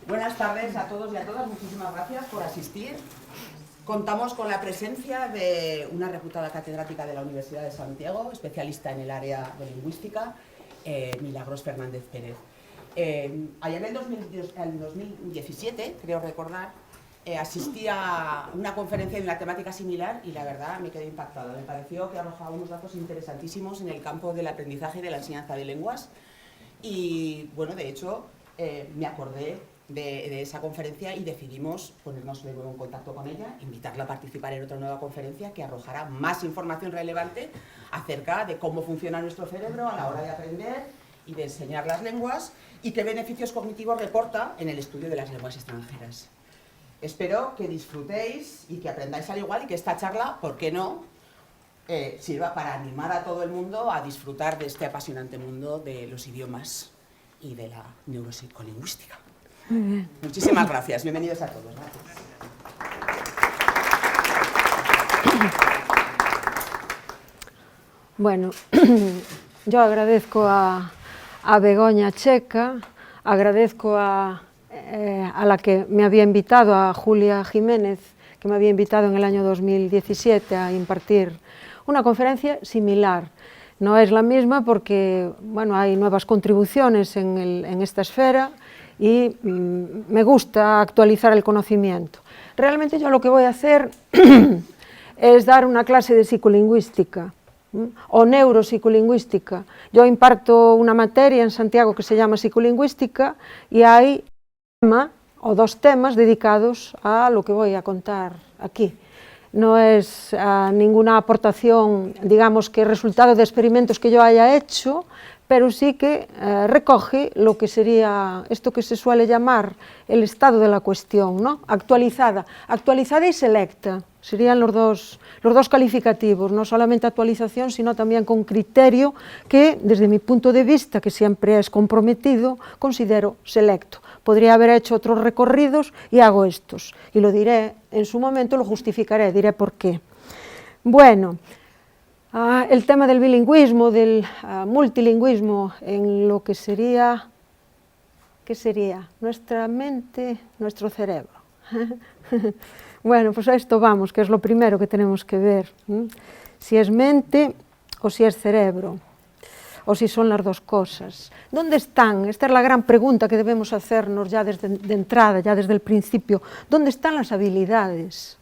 Buenas tardes a todos y a todas, muchísimas gracias por asistir. Contamos con la presencia de una reputada catedrática de la Universidad de Santiago, especialista en el área de lingüística, Milagros Fernández Pérez. Allá en el 2017, creo recordar, asistí a una conferencia de una temática similar y la verdad me quedé impactada. Me pareció que arrojaba unos datos interesantísimos en el campo del aprendizaje y de la enseñanza de lenguas y, bueno, de hecho, me acordé de esa conferencia y decidimos ponernos de nuevo en contacto con ella, invitarla a participar en otra nueva conferencia que arrojará más información relevante acerca de cómo funciona nuestro cerebro a la hora de aprender y de enseñar las lenguas y qué beneficios cognitivos reporta en el estudio de las lenguas extranjeras. Espero que disfrutéis y que aprendáis al igual y que esta charla, ¿por qué no?, sirva para animar a todo el mundo a disfrutar de este apasionante mundo de los idiomas y de la neuropsicolingüística. Muy bien. Muchísimas gracias. Bienvenidos a todos. Gracias. Bueno, yo agradezco a Begoña Checa, agradezco a la que me había invitado, a Julia Jiménez, que me había invitado en el año 2017 a impartir una conferencia similar. No es la misma porque, bueno, hay nuevas contribuciones en esta esfera y me gusta actualizar el conocimiento. Realmente yo lo que voy a hacer es dar una clase de psicolingüística o neuropsicolingüística. Yo imparto una materia en Santiago que se llama psicolingüística y hay un tema o dos temas dedicados a lo que voy a contar aquí. No es ninguna aportación, digamos, que resultado de experimentos que yo haya hecho, pero sí que recoge lo que sería esto que se suele llamar el estado de la cuestión, ¿no? Actualizada y selecta, serían los dos calificativos, no solamente actualización, sino también con criterio que, desde mi punto de vista, que siempre es comprometido, considero selecto. Podría haber hecho otros recorridos y hago estos, y lo diré en su momento, lo justificaré, diré por qué. Bueno, el tema del bilingüismo, del multilingüismo, en lo que sería, ¿qué sería? Nuestra mente, nuestro cerebro. Bueno, pues a esto vamos, que es lo primero que tenemos que ver, si es mente o si es cerebro, o si son las dos cosas. ¿Dónde están? Esta es la gran pregunta que debemos hacernos ya desde de entrada, ya desde el principio. ¿Dónde están las habilidades?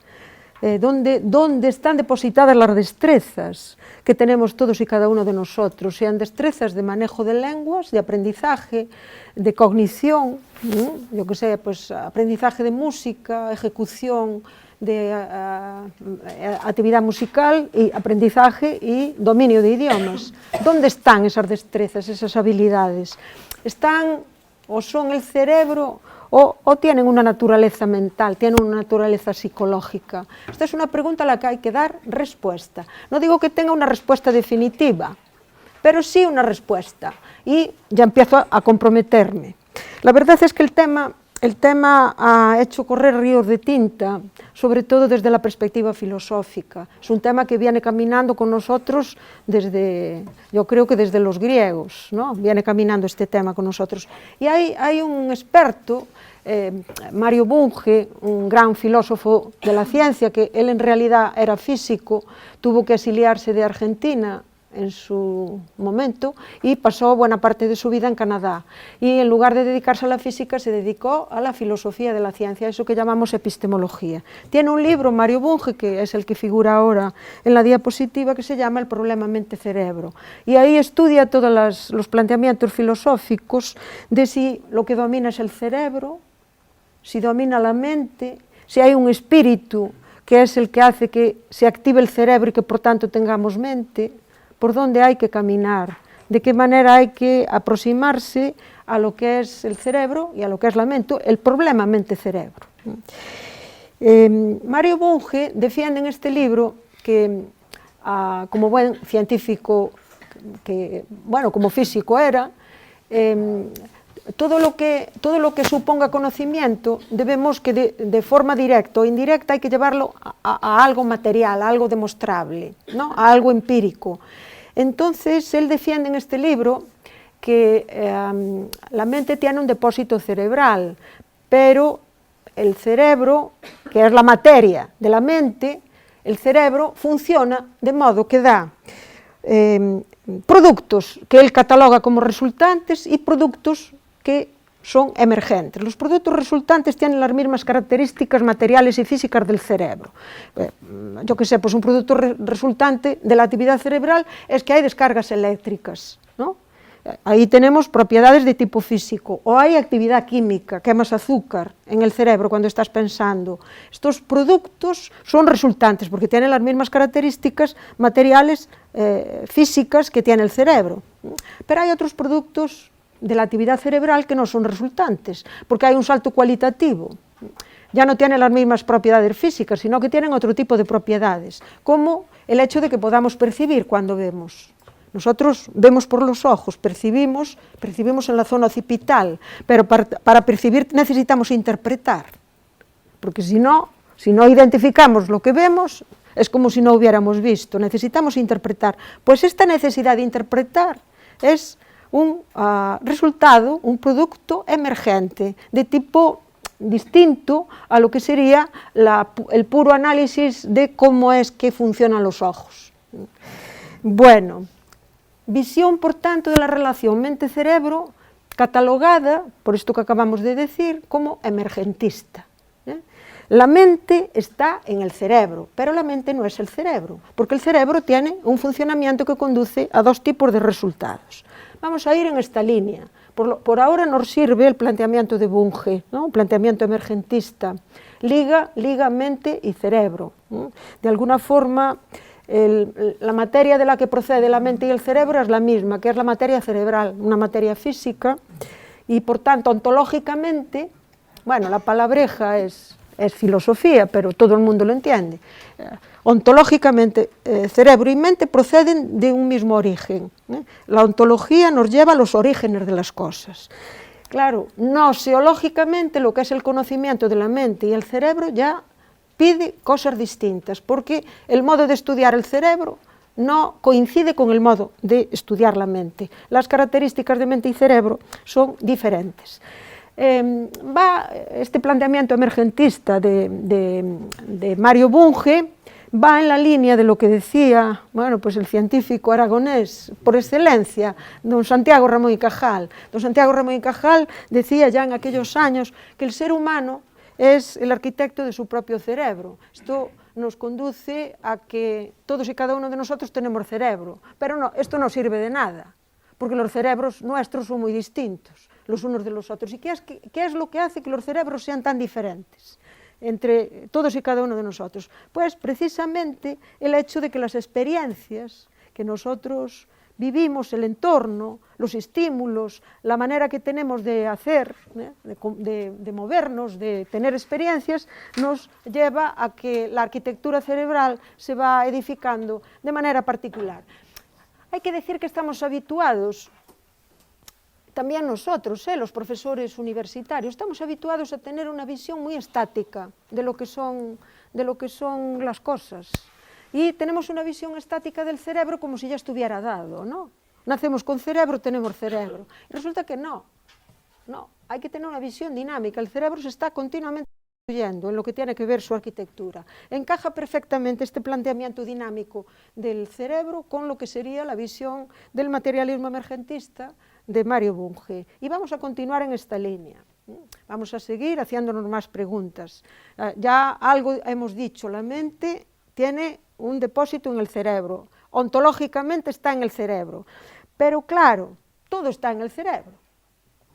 ¿Dónde están depositadas las destrezas que tenemos todos y cada uno de nosotros? Sean destrezas de manejo de lenguas, de aprendizaje, de cognición, yo que sé, pues aprendizaje de música, ejecución de actividad musical y aprendizaje y dominio de idiomas. ¿Dónde están esas destrezas, esas habilidades? ¿Están o son el cerebro o tienen una naturaleza mental, tienen una naturaleza psicológica? Esta es una pregunta a la que hay que dar respuesta. No digo que tenga una respuesta definitiva, pero sí una respuesta. Y ya empiezo a comprometerme. La verdad es que el tema ha hecho correr ríos de tinta, sobre todo desde la perspectiva filosófica. Es un tema que viene caminando con nosotros desde, yo creo que desde los griegos, ¿no? Viene caminando este tema con nosotros. Y hay un experto, Mario Bunge, un gran filósofo de la ciencia, que él en realidad era físico, tuvo que exiliarse de Argentina en su momento y pasó buena parte de su vida en Canadá, y en lugar de dedicarse a la física se dedicó a la filosofía de la ciencia, eso que llamamos epistemología. Tiene un libro, Mario Bunge, que es el que figura ahora en la diapositiva, que se llama El problema mente-cerebro, y ahí estudia todos los planteamientos filosóficos de si lo que domina es el cerebro, si domina la mente, si hay un espíritu que es el que hace que se active el cerebro y que por tanto tengamos mente, por dónde hay que caminar, de qué manera hay que aproximarse a lo que es el cerebro y a lo que es la mente, el problema mente-cerebro. Mario Bunge defiende en este libro que, como buen científico, como físico era, todo lo que suponga conocimiento debemos que de forma directa o indirecta hay que llevarlo a algo material, a algo demostrable, ¿no? A algo empírico. Entonces él defiende en este libro que la mente tiene un depósito cerebral, pero el cerebro, que es la materia de la mente, el cerebro funciona de modo que da productos que él cataloga como resultantes y productos que son emergentes. Los productos resultantes tienen las mismas características materiales y físicas del cerebro. Yo que sé, pues un producto resultante de la actividad cerebral es que hay descargas eléctricas, ¿no? Ahí tenemos propiedades de tipo físico, o hay actividad química, quemas azúcar en el cerebro cuando estás pensando. Estos productos son resultantes porque tienen las mismas características materiales, físicas que tiene el cerebro. Pero hay otros productos de la actividad cerebral que no son resultantes, porque hay un salto cualitativo. Ya no tienen las mismas propiedades físicas, sino que tienen otro tipo de propiedades, como el hecho de que podamos percibir cuando vemos. Nosotros vemos por los ojos, percibimos en la zona occipital, pero para percibir necesitamos interpretar, porque si no identificamos lo que vemos, es como si no hubiéramos visto, necesitamos interpretar. Pues esta necesidad de interpretar es un resultado, un producto emergente, de tipo distinto a lo que sería el puro análisis de cómo es que funcionan los ojos. Bueno, visión, por tanto, de la relación mente-cerebro catalogada, por esto que acabamos de decir, como emergentista. La mente está en el cerebro, pero la mente no es el cerebro, porque el cerebro tiene un funcionamiento que conduce a dos tipos de resultados. Vamos a ir en esta línea. Por ahora nos sirve el planteamiento de Bunge, ¿no? Un planteamiento emergentista. Liga mente y cerebro, ¿no? De alguna forma, la materia de la que procede la mente y el cerebro es la misma, que es la materia cerebral, una materia física, y por tanto, ontológicamente, bueno, la palabreja es filosofía, pero todo el mundo lo entiende. Ontológicamente, cerebro y mente proceden de un mismo origen. La ontología nos lleva a los orígenes de las cosas. Claro, gnoseológicamente, lo que es el conocimiento de la mente y el cerebro ya pide cosas distintas, porque el modo de estudiar el cerebro no coincide con el modo de estudiar la mente. Las características de mente y cerebro son diferentes. Este planteamiento emergentista de Mario Bunge va en la línea de lo que decía, bueno, pues el científico aragonés por excelencia, don Santiago Ramón y Cajal. Don Santiago Ramón y Cajal decía ya en aquellos años que el ser humano es el arquitecto de su propio cerebro. Esto nos conduce a que todos y cada uno de nosotros tenemos cerebro, pero no, esto no sirve de nada, porque los cerebros nuestros son muy distintos los unos de los otros. ¿Y qué es lo que hace que los cerebros sean tan diferentes entre todos y cada uno de nosotros? Pues precisamente el hecho de que las experiencias que nosotros vivimos, el entorno, los estímulos, la manera que tenemos de hacer, de movernos, de tener experiencias, nos lleva a que la arquitectura cerebral se va edificando de manera particular. Hay que decir que estamos habituados, también nosotros, los profesores universitarios, estamos habituados a tener una visión muy estática de lo que son las cosas. Y tenemos una visión estática del cerebro como si ya estuviera dado, ¿no? Nacemos con cerebro, tenemos cerebro. Y resulta que no, hay que tener una visión dinámica. El cerebro se está continuamente construyendo en lo que tiene que ver su arquitectura. Encaja perfectamente este planteamiento dinámico del cerebro con lo que sería la visión del materialismo emergentista de Mario Bunge. Y vamos a continuar en esta línea. Vamos a seguir haciéndonos más preguntas. Ya algo hemos dicho, la mente tiene un depósito en el cerebro, ontológicamente está en el cerebro, pero claro, todo está en el cerebro,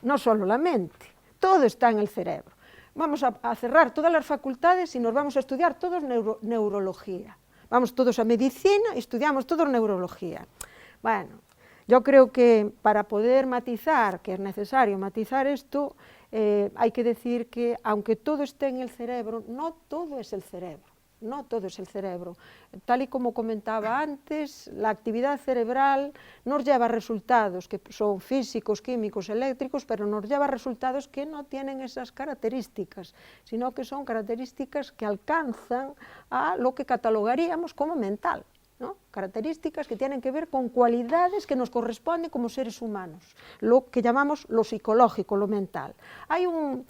no solo la mente, todo está en el cerebro. Vamos a cerrar todas las facultades y nos vamos a estudiar todos neurología. Vamos todos a medicina y estudiamos todos neurología. Bueno, yo creo que para poder matizar, que es necesario matizar esto, hay que decir que aunque todo esté en el cerebro, no todo es el cerebro. No todo es el cerebro. Tal y como comentaba antes, la actividad cerebral nos lleva a resultados que son físicos, químicos, eléctricos, pero nos lleva a resultados que no tienen esas características, sino que son características que alcanzan a lo que catalogaríamos como mental. ¿no? Características que tienen que ver con cualidades que nos corresponden como seres humanos, lo que llamamos lo psicológico, lo mental. Hay un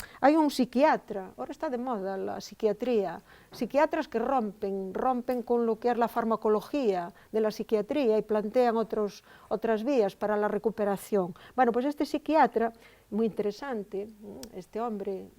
psiquiatra, ahora está de moda la psiquiatría, psiquiatras que rompen con lo que es la farmacología de la psiquiatría y plantean otras vías para la recuperación. Bueno, pues este psiquiatra, muy interesante, este hombre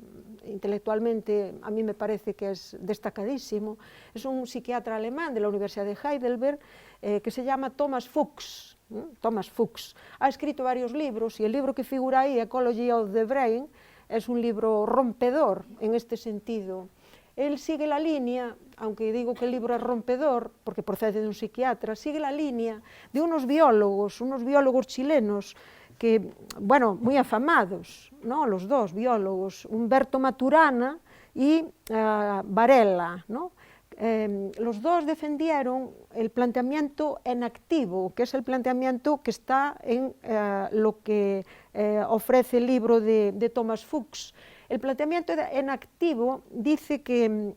intelectualmente a mí me parece que es destacadísimo, es un psiquiatra alemán de la Universidad de Heidelberg que se llama Thomas Fuchs. Thomas Fuchs ha escrito varios libros y el libro que figura ahí, Ecology of the Brain, es un libro rompedor en este sentido. Él sigue la línea, aunque digo que el libro es rompedor, porque procede de un psiquiatra, sigue la línea de unos biólogos chilenos que, bueno, muy afamados, ¿no? Los dos biólogos, Humberto Maturana y Varela, ¿no? Los dos defendieron el planteamiento en activo, que es el planteamiento que está en lo que ofrece el libro de Thomas Fuchs. El planteamiento en activo dice que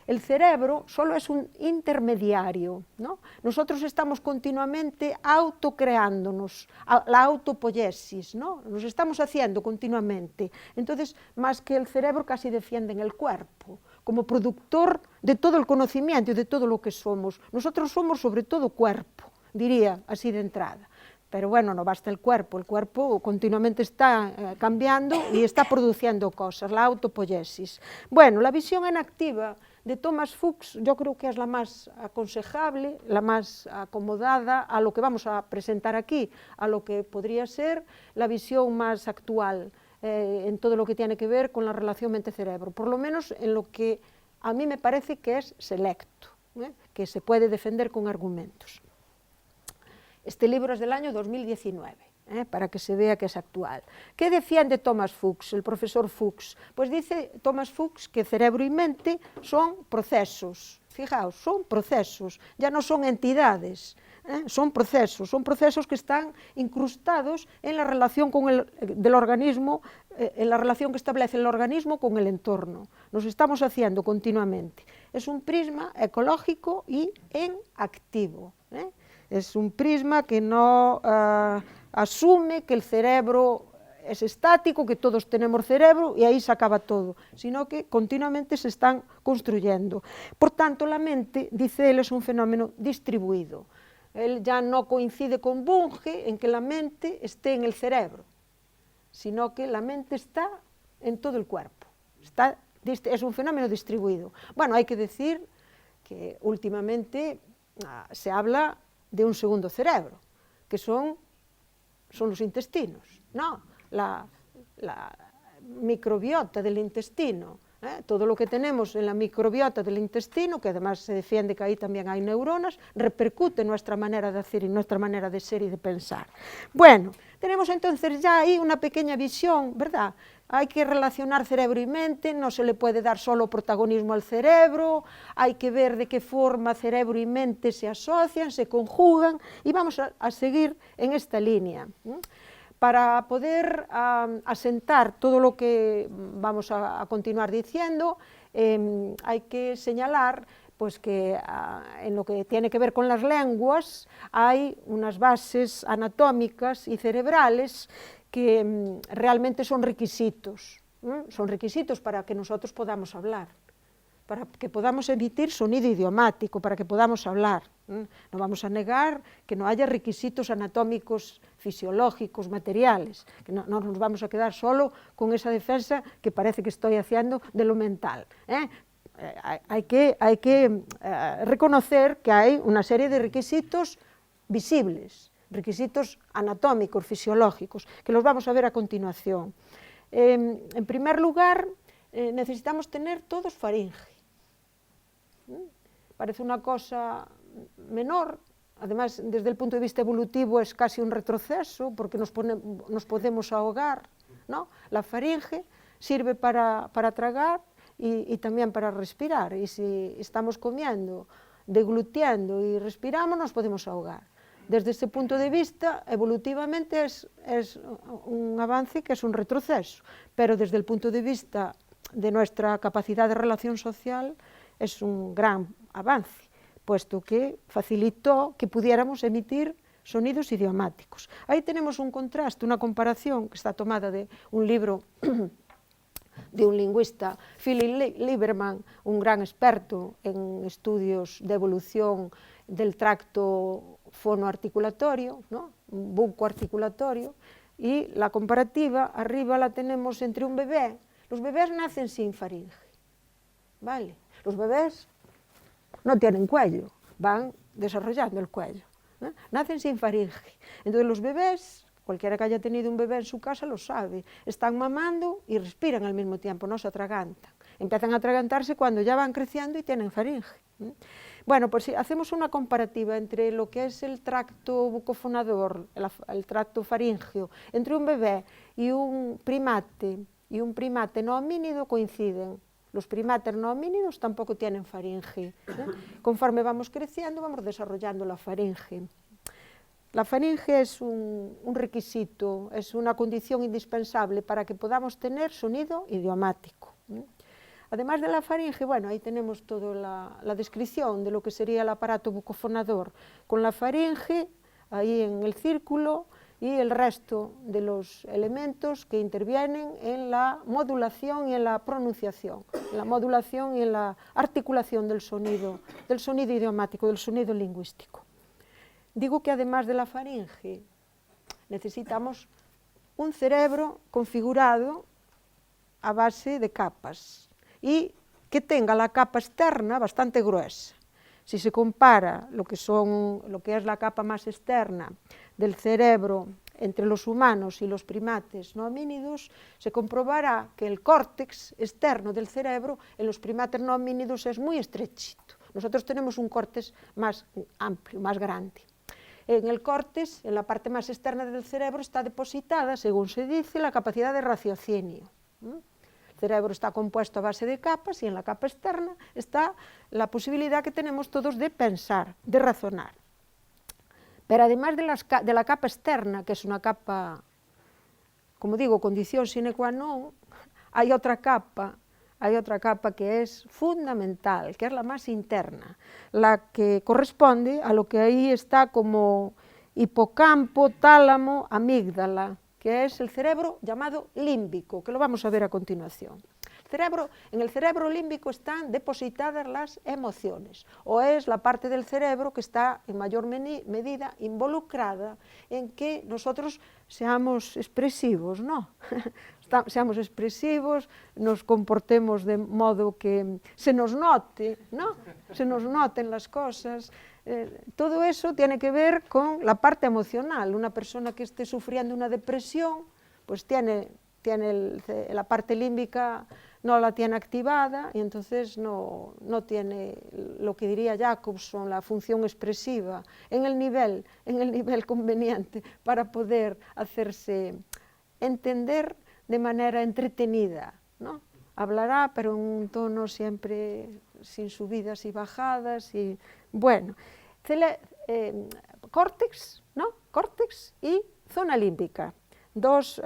el cerebro solo es un intermediario, ¿no? Nosotros estamos continuamente autocreándonos, la autopoiesis, ¿no? Nos estamos haciendo continuamente. Entonces, más que el cerebro casi defienden el cuerpo, como productor de todo el conocimiento y de todo lo que somos. Nosotros somos sobre todo cuerpo, diría así de entrada. Pero bueno, no basta el cuerpo continuamente está cambiando y está produciendo cosas, la autopoiesis. Bueno, la visión en activa de Thomas Fuchs yo creo que es la más aconsejable, la más acomodada a lo que vamos a presentar aquí, a lo que podría ser la visión más actual en todo lo que tiene que ver con la relación mente-cerebro, por lo menos en lo que a mí me parece que es selecto, que se puede defender con argumentos. Este libro es del año 2019, para que se vea que es actual. ¿Qué defiende Thomas Fuchs, el profesor Fuchs? Pues dice Thomas Fuchs que cerebro y mente son procesos, fijaos, son procesos, ya no son entidades, son procesos que están incrustados en la relación del organismo, en la relación que establece el organismo con el entorno. Nos estamos haciendo continuamente. Es un prisma ecológico y en activo, Es un prisma que no asume que el cerebro es estático, que todos tenemos cerebro y ahí se acaba todo, sino que continuamente se están construyendo. Por tanto, la mente, dice él, es un fenómeno distribuido. Él ya no coincide con Bunge en que la mente esté en el cerebro, sino que la mente está en todo el cuerpo. Es un fenómeno distribuido. Bueno, hay que decir que últimamente se habla de un segundo cerebro, que son los intestinos, ¿no? La microbiota del intestino, todo lo que tenemos en la microbiota del intestino, que además se defiende que ahí también hay neuronas, repercute en nuestra manera de hacer y nuestra manera de ser y de pensar. Bueno, tenemos entonces ya ahí una pequeña visión, ¿verdad? Hay que relacionar cerebro y mente, no se le puede dar solo protagonismo al cerebro, hay que ver de qué forma cerebro y mente se asocian, se conjugan, y vamos a seguir en esta línea. Para poder asentar todo lo que vamos a continuar diciendo, hay que señalar pues que en lo que tiene que ver con las lenguas hay unas bases anatómicas y cerebrales que realmente son requisitos para que nosotros podamos hablar, para que podamos emitir sonido idiomático, para que podamos hablar. No vamos a negar que no haya requisitos anatómicos, fisiológicos, materiales, que no nos vamos a quedar solo con esa defensa que parece que estoy haciendo de lo mental. Hay que reconocer que hay una serie de requisitos visibles, requisitos anatómicos, fisiológicos, que los vamos a ver a continuación. En primer lugar, necesitamos tener todos faringe. Parece una cosa menor, además desde el punto de vista evolutivo es casi un retroceso porque nos podemos ahogar, ¿no? La faringe sirve para tragar y también para respirar, y si estamos comiendo, deglutiendo y respiramos nos podemos ahogar. Desde ese punto de vista, evolutivamente es un avance que es un retroceso, pero desde el punto de vista de nuestra capacidad de relación social es un gran avance, puesto que facilitó que pudiéramos emitir sonidos idiomáticos. Ahí tenemos un contraste, una comparación que está tomada de un libro de un lingüista, Philip Lieberman, un gran experto en estudios de evolución del tracto fonoarticulatorio, ¿no? Bucoarticulatorio, y la comparativa arriba la tenemos entre un bebé. Los bebés nacen sin faringe, ¿vale? Los bebés no tienen cuello, van desarrollando el cuello, ¿eh? Nacen sin faringe. Entonces los bebés, cualquiera que haya tenido un bebé en su casa lo sabe, están mamando y respiran al mismo tiempo, no se atragantan. Empiezan a atragantarse cuando ya van creciendo y tienen faringe. Bueno, pues si hacemos una comparativa entre lo que es el tracto bucofonador, el tracto faríngeo, entre un bebé y un primate no homínido, coinciden. Los primates no homínidos tampoco tienen faringe, ¿eh? Conforme vamos creciendo, vamos desarrollando la faringe. La faringe es un requisito, es una condición indispensable para que podamos tener sonido idiomático. Además de la faringe, bueno, ahí tenemos toda la descripción de lo que sería el aparato bucofonador, con la faringe ahí en el círculo y el resto de los elementos que intervienen en la modulación y en la pronunciación, en la modulación y en la articulación del sonido idiomático, del sonido lingüístico. Digo que además de la faringe necesitamos un cerebro configurado a base de capas y que tenga la capa externa bastante gruesa. Si se compara lo que es la capa más externa del cerebro entre los humanos y los primates no homínidos, se comprobará que el córtex externo del cerebro en los primates no homínidos es muy estrechito. Nosotros tenemos un córtex más amplio, más grande. En el córtex, en la parte más externa del cerebro, está depositada, según se dice, la capacidad de raciocinio. El cerebro está compuesto a base de capas y en la capa externa está la posibilidad que tenemos todos de pensar, de razonar. Pero además de la capa externa, que es una capa, como digo, condición sine qua non, hay otra capa que es fundamental, que es la más interna, la que corresponde a lo que ahí está como hipocampo, tálamo, amígdala, que es el cerebro llamado límbico, que lo vamos a ver a continuación. En el cerebro límbico están depositadas las emociones, o es la parte del cerebro que está en mayor medida involucrada en que nosotros seamos expresivos, ¿no? Seamos expresivos, nos comportemos de modo que se nos note, ¿no? Se nos noten las cosas. Todo eso tiene que ver con la parte emocional. Una persona que esté sufriendo una depresión, pues tiene la parte límbica, no la tiene activada y entonces no tiene lo que diría Jacobson, la función expresiva en el nivel conveniente para poder hacerse entender de manera entretenida, ¿no? Hablará, pero en un tono siempre sin subidas y bajadas. Y bueno, córtex, ¿no? Córtex y zona límbica. Dos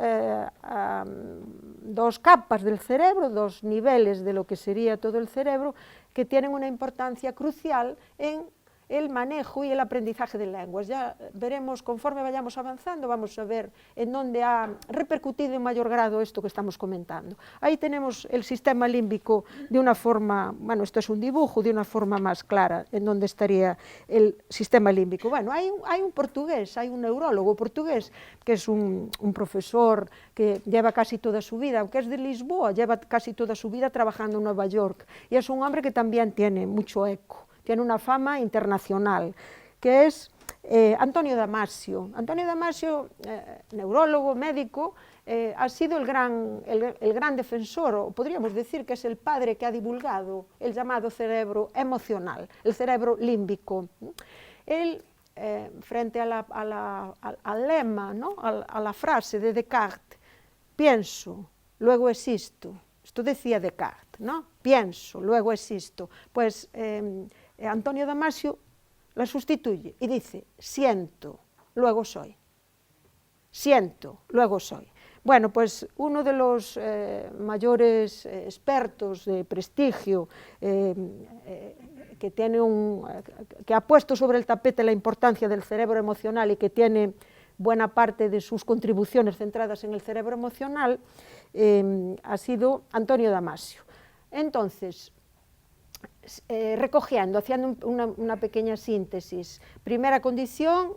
capas del cerebro, dos niveles de lo que sería todo el cerebro, que tienen una importancia crucial en el manejo y el aprendizaje de lenguas. Ya veremos, conforme vayamos avanzando, vamos a ver en dónde ha repercutido en mayor grado esto que estamos comentando. Ahí tenemos el sistema límbico de una forma, bueno, esto es un dibujo, de una forma más clara, en dónde estaría el sistema límbico. Bueno, hay un portugués, hay un neurólogo portugués, que es un profesor que lleva casi toda su vida, aunque es de Lisboa, lleva casi toda su vida trabajando en Nueva York, y es un hombre que también tiene mucho eco, tiene una fama internacional, que es Antonio Damasio. Antonio Damasio, neurólogo, médico, ha sido el gran defensor, o podríamos decir que es el padre que ha divulgado el llamado cerebro emocional, el cerebro límbico. Él, frente al lema, ¿no? a la frase de Descartes, pienso, luego existo. Esto decía Descartes, ¿no? Pienso, luego existo. Pues Antonio Damasio la sustituye y dice, siento, luego soy. Siento, luego soy. Bueno, pues uno de los mayores expertos de prestigio que ha puesto sobre el tapete la importancia del cerebro emocional y que tiene buena parte de sus contribuciones centradas en el cerebro emocional, ha sido Antonio Damasio. Entonces, recogiendo, haciendo una pequeña síntesis. Primera condición,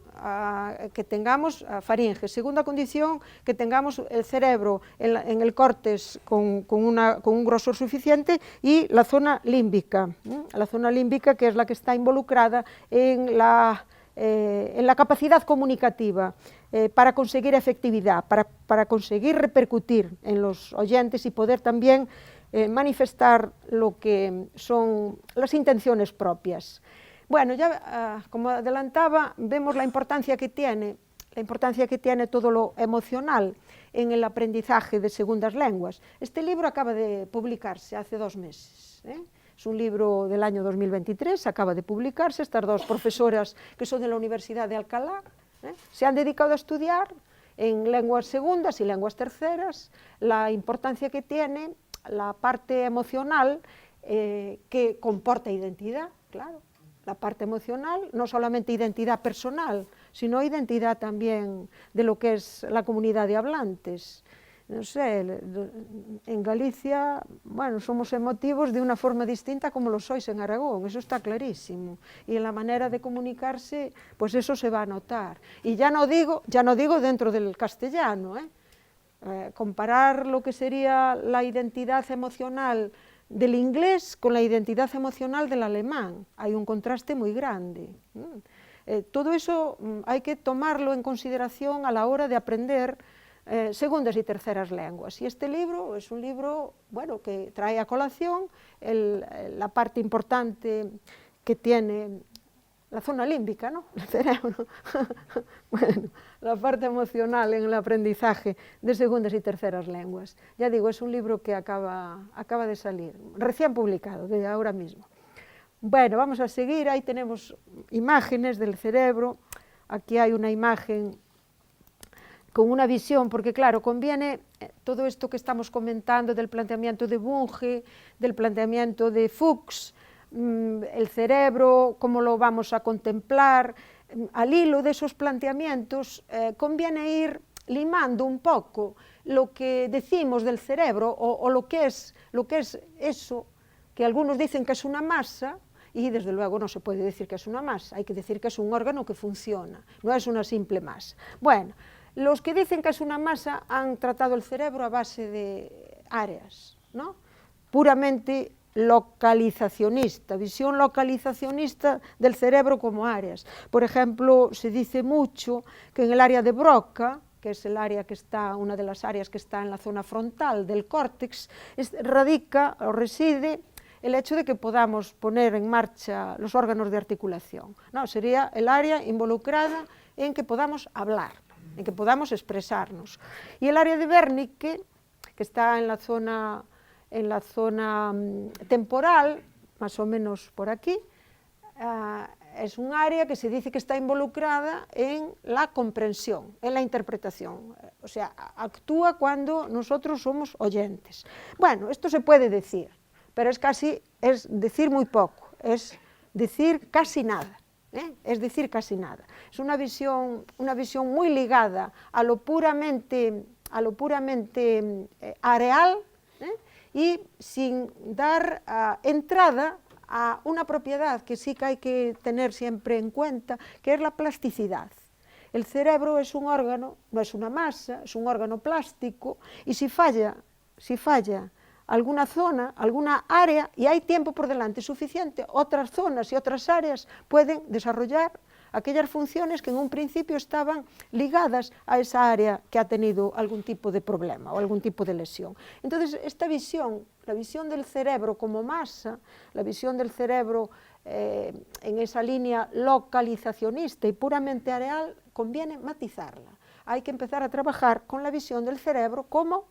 que tengamos faringe. Segunda condición, que tengamos el cerebro en el córtex con un grosor suficiente, y la zona límbica. La zona límbica, que es la que está involucrada en la capacidad comunicativa, para conseguir efectividad, para conseguir repercutir en los oyentes y poder también manifestar lo que son las intenciones propias. Bueno, ya como adelantaba, vemos la importancia que tiene todo lo emocional en el aprendizaje de segundas lenguas. Este libro acaba de publicarse hace 2 meses. Es un libro del año 2023, acaba de publicarse. Estas 2 profesoras, que son de la Universidad de Alcalá, se han dedicado a estudiar en lenguas segundas y lenguas terceras la importancia que tiene la parte emocional, que comporta identidad, claro. La parte emocional, no solamente identidad personal, sino identidad también de lo que es la comunidad de hablantes. No sé, en Galicia, bueno, somos emotivos de una forma distinta como lo sois en Aragón, eso está clarísimo. Y en la manera de comunicarse, pues eso se va a notar. Y ya no digo dentro del castellano, comparar lo que sería la identidad emocional del inglés con la identidad emocional del alemán. Hay un contraste muy grande. Todo eso hay que tomarlo en consideración a la hora de aprender segundas y terceras lenguas. Y este libro es un libro, bueno, que trae a colación la parte importante que tiene la zona límbica, ¿no? El cerebro. Bueno, la parte emocional en el aprendizaje de segundas y terceras lenguas. Ya digo, es un libro que acaba de salir, recién publicado, de ahora mismo. Bueno, vamos a seguir. Ahí tenemos imágenes del cerebro. Aquí hay una imagen con una visión, porque claro, conviene todo esto que estamos comentando del planteamiento de Bunge, del planteamiento de Fuchs, el cerebro, cómo lo vamos a contemplar. Al hilo de esos planteamientos conviene ir limando un poco lo que decimos del cerebro o lo que es eso, que algunos dicen que es una masa, y desde luego no se puede decir que es una masa, hay que decir que es un órgano que funciona, no es una simple masa. Bueno, los que dicen que es una masa han tratado el cerebro a base de áreas, ¿no? Puramente localizacionista, visión localizacionista del cerebro como áreas. Por ejemplo, se dice mucho que en el área de Broca, que es el área que está, una de las áreas que está en la zona frontal del córtex, radica o reside el hecho de que podamos poner en marcha los órganos de articulación. No, sería el área involucrada en que podamos hablar, en que podamos expresarnos. Y el área de Wernicke, que está en la zona temporal, más o menos por aquí, es un área que se dice que está involucrada en la comprensión, en la interpretación, o sea, actúa cuando nosotros somos oyentes. Bueno, esto se puede decir, pero es decir muy poco, es decir casi nada. Es decir casi nada. Es una visión muy ligada a lo puramente areal, y sin dar entrada a una propiedad que sí que hay que tener siempre en cuenta, que es la plasticidad. El cerebro es un órgano, no es una masa, es un órgano plástico, y si falla alguna zona, alguna área, y hay tiempo por delante suficiente, otras zonas y otras áreas pueden desarrollar aquellas funciones que en un principio estaban ligadas a esa área que ha tenido algún tipo de problema o algún tipo de lesión. Entonces, esta visión, la visión del cerebro como masa, la visión del cerebro en esa línea localizacionista y puramente areal, conviene matizarla. Hay que empezar a trabajar con la visión del cerebro como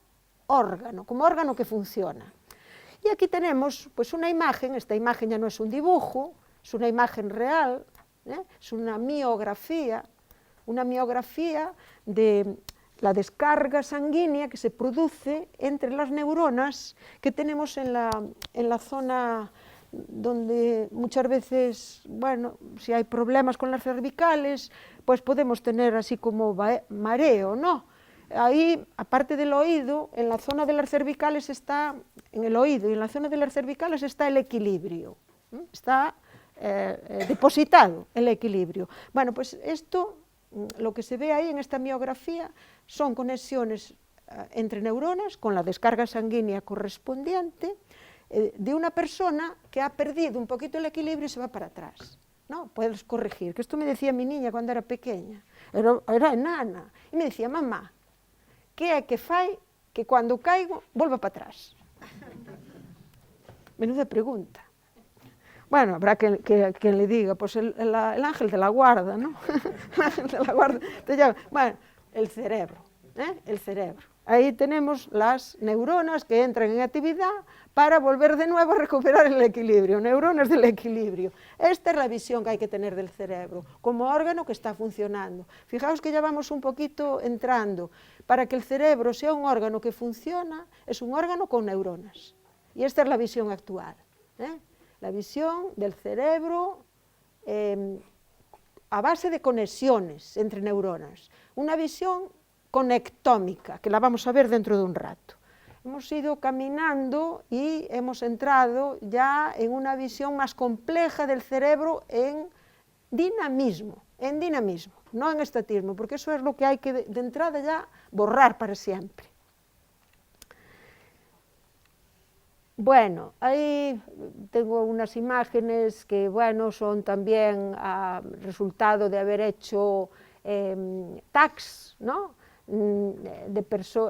órgano que funciona. Y aquí tenemos pues una imagen, esta imagen ya no es un dibujo, es una imagen real, es una miografía de la descarga sanguínea que se produce entre las neuronas que tenemos en la zona donde muchas veces, bueno, si hay problemas con las cervicales, pues podemos tener así como mareo, ¿no? Ahí, aparte del oído, en la zona de las cervicales está, en el oído y en la zona de las cervicales está el equilibrio, está depositado el equilibrio. Bueno, pues esto, lo que se ve ahí en esta miografía, son conexiones entre neuronas con la descarga sanguínea correspondiente de una persona que ha perdido un poquito el equilibrio y se va para atrás. No, puedes corregir, que esto me decía mi niña cuando era pequeña, era enana, y me decía, mamá, que é que fai que cando caigo volva para atrás? Menuda pregunta. Bueno, habrá quien le diga, pues el ángel de la guarda, ¿no? El ángel de la guarda te llama. Bueno, el cerebro, el cerebro. Ahí tenemos las neuronas que entran en actividad para volver de nuevo a recuperar el equilibrio, neuronas del equilibrio. Esta es la visión que hay que tener del cerebro, como órgano que está funcionando. Fijaos que ya vamos un poquito entrando. Para que el cerebro sea un órgano que funciona, es un órgano con neuronas. Y esta es la visión actual. La visión del cerebro a base de conexiones entre neuronas. Una visión conectómica, que la vamos a ver dentro de un rato. Hemos ido caminando y hemos entrado ya en una visión más compleja del cerebro en dinamismo, no en estatismo, porque eso es lo que hay que de entrada ya borrar para siempre. Bueno, ahí tengo unas imágenes que, bueno, son también resultado de haber hecho tags, ¿no?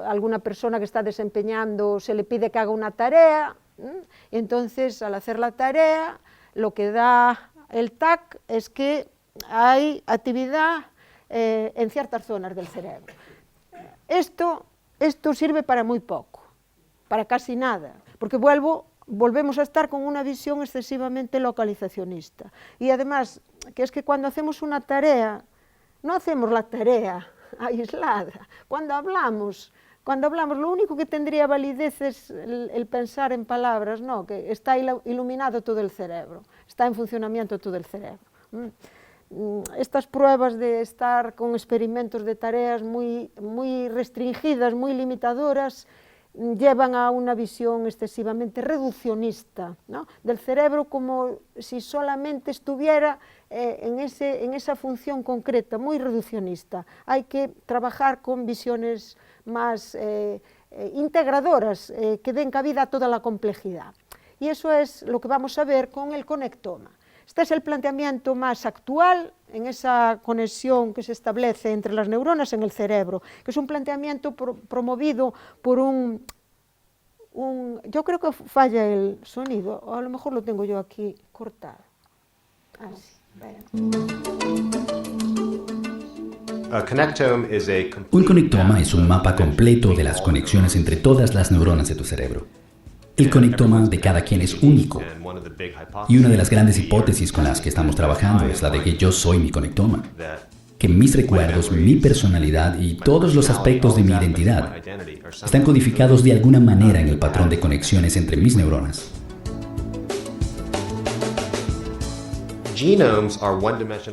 Alguna persona que está desempeñando, se le pide que haga una tarea, y entonces al hacer la tarea, lo que da el tag es que hay actividad en ciertas zonas del cerebro. Esto sirve para muy poco, para casi nada, porque volvemos a estar con una visión excesivamente localizacionista. Y además, que es que cuando hacemos una tarea, no hacemos la tarea aislada. Cuando hablamos, lo único que tendría validez es el pensar en palabras, no, que está iluminado todo el cerebro, está en funcionamiento todo el cerebro. Estas pruebas de estar con experimentos de tareas muy restringidas, muy limitadoras, llevan a una visión excesivamente reduccionista, ¿no? Del cerebro, como si solamente estuviera en esa función concreta, muy reduccionista. Hay que trabajar con visiones más integradoras, que den cabida a toda la complejidad. Y eso es lo que vamos a ver con el conectoma. Este es el planteamiento más actual en esa conexión que se establece entre las neuronas en el cerebro, que es un planteamiento promovido por yo creo que falla el sonido, o a lo mejor lo tengo yo aquí cortado. Así, Un conectoma es un mapa completo de las conexiones entre todas las neuronas de tu cerebro. El conectoma de cada quien es único, y una de las grandes hipótesis con las que estamos trabajando es la de que yo soy mi conectoma, que mis recuerdos, mi personalidad y todos los aspectos de mi identidad están codificados de alguna manera en el patrón de conexiones entre mis neuronas.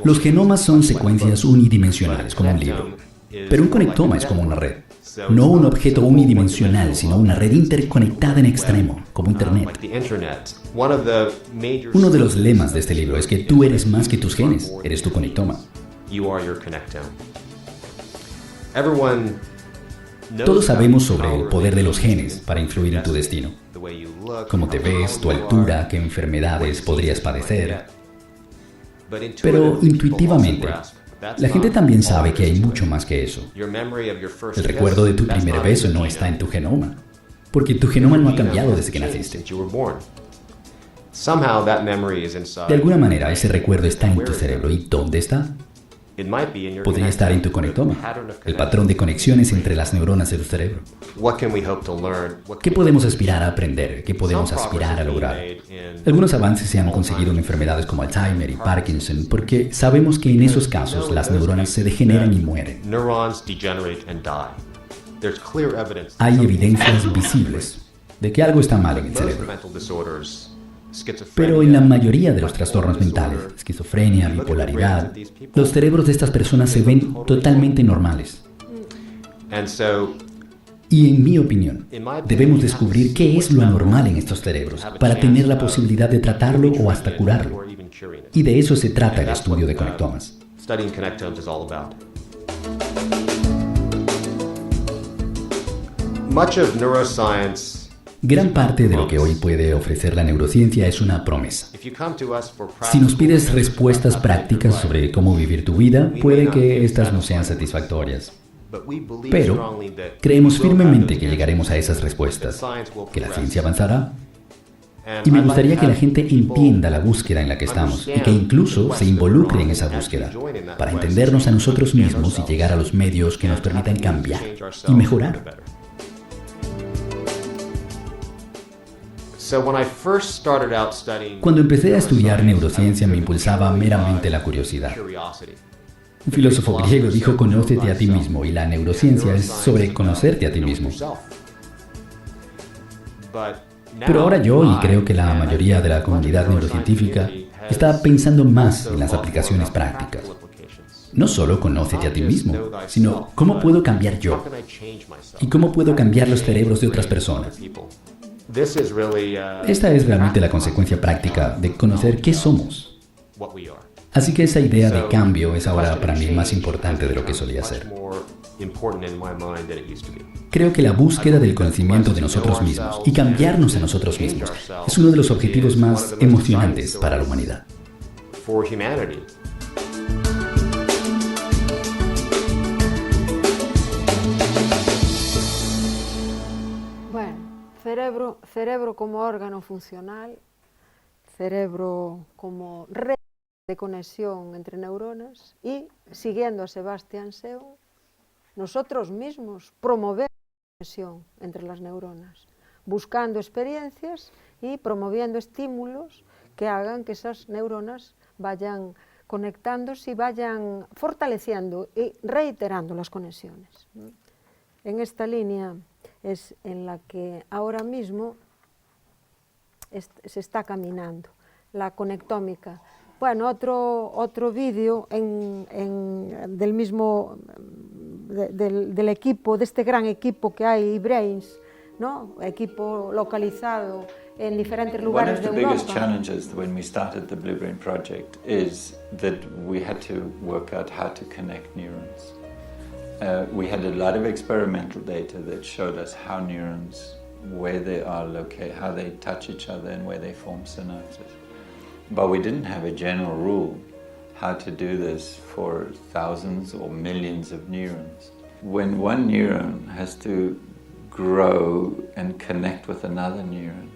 Los genomas son secuencias unidimensionales, como un libro, pero un conectoma es como una red. No un objeto unidimensional, sino una red interconectada en extremo, como Internet. Uno de los lemas de este libro es que tú eres más que tus genes, eres tu conectoma. Todos sabemos sobre el poder de los genes para influir en tu destino. Cómo te ves, tu altura, qué enfermedades podrías padecer. Pero intuitivamente, la gente también sabe que hay mucho más que eso. El recuerdo de tu primer beso no está en tu genoma, porque tu genoma no ha cambiado desde que naciste. De alguna manera, ese recuerdo está en tu cerebro. ¿Y dónde está? Podría estar en tu conectoma, el patrón de conexiones entre las neuronas de tu cerebro. ¿Qué podemos aspirar a aprender? ¿Qué podemos aspirar a lograr? Algunos avances se han conseguido en enfermedades como Alzheimer y Parkinson, porque sabemos que en esos casos las neuronas se degeneran y mueren. Hay evidencias visibles de que algo está mal en el cerebro. Pero en la mayoría de los trastornos mentales, esquizofrenia, bipolaridad, los cerebros de estas personas se ven totalmente normales. Y en mi opinión, debemos descubrir qué es lo anormal en estos cerebros para tener la posibilidad de tratarlo o hasta curarlo. Y de eso se trata el estudio de conectomas. Gran parte de lo que hoy puede ofrecer la neurociencia es una promesa. Si nos pides respuestas prácticas sobre cómo vivir tu vida, puede que estas no sean satisfactorias. Pero creemos firmemente que llegaremos a esas respuestas, que la ciencia avanzará. Y me gustaría que la gente entienda la búsqueda en la que estamos y que incluso se involucre en esa búsqueda para entendernos a nosotros mismos y llegar a los medios que nos permitan cambiar y mejorar. Cuando empecé a estudiar neurociencia me impulsaba meramente la curiosidad. Un filósofo griego dijo: conócete a ti mismo, y la neurociencia es sobre conocerte a ti mismo. Pero ahora yo, y creo que la mayoría de la comunidad neurocientífica, está pensando más en las aplicaciones prácticas. No solo conócete a ti mismo, sino cómo puedo cambiar yo y cómo puedo cambiar los cerebros de otras personas. Esta es realmente la consecuencia práctica de conocer qué somos. Así que esa idea de cambio es ahora para mí más importante de lo que solía ser. Creo que la búsqueda del conocimiento de nosotros mismos y cambiarnos a nosotros mismos es uno de los objetivos más emocionantes para la humanidad. Cerebro como órgano funcional, cerebro como red de conexión entre neuronas y, siguiendo a Sebastian Seun, nosotros mismos promovemos la conexión entre las neuronas, buscando experiencias y promoviendo estímulos que hagan que esas neuronas vayan conectándose y vayan fortaleciendo y reiterando las conexiones. En esta línea es en la que ahora mismo se está caminando, la conectómica. Bueno, otro vídeo del mismo, del equipo, de este gran equipo que hay, eBrains, ¿no? Equipo localizado en diferentes lugares de Europa. One of the biggest challenges when we started the Blue Brain project is that we had to work out how to connect neurons. We had a lot of experimental data that showed us how neurons, where they are located, how they touch each other and where they form synapses. But we didn't have a general rule how to do this for thousands or millions of neurons. When one neuron has to grow and connect with another neuron,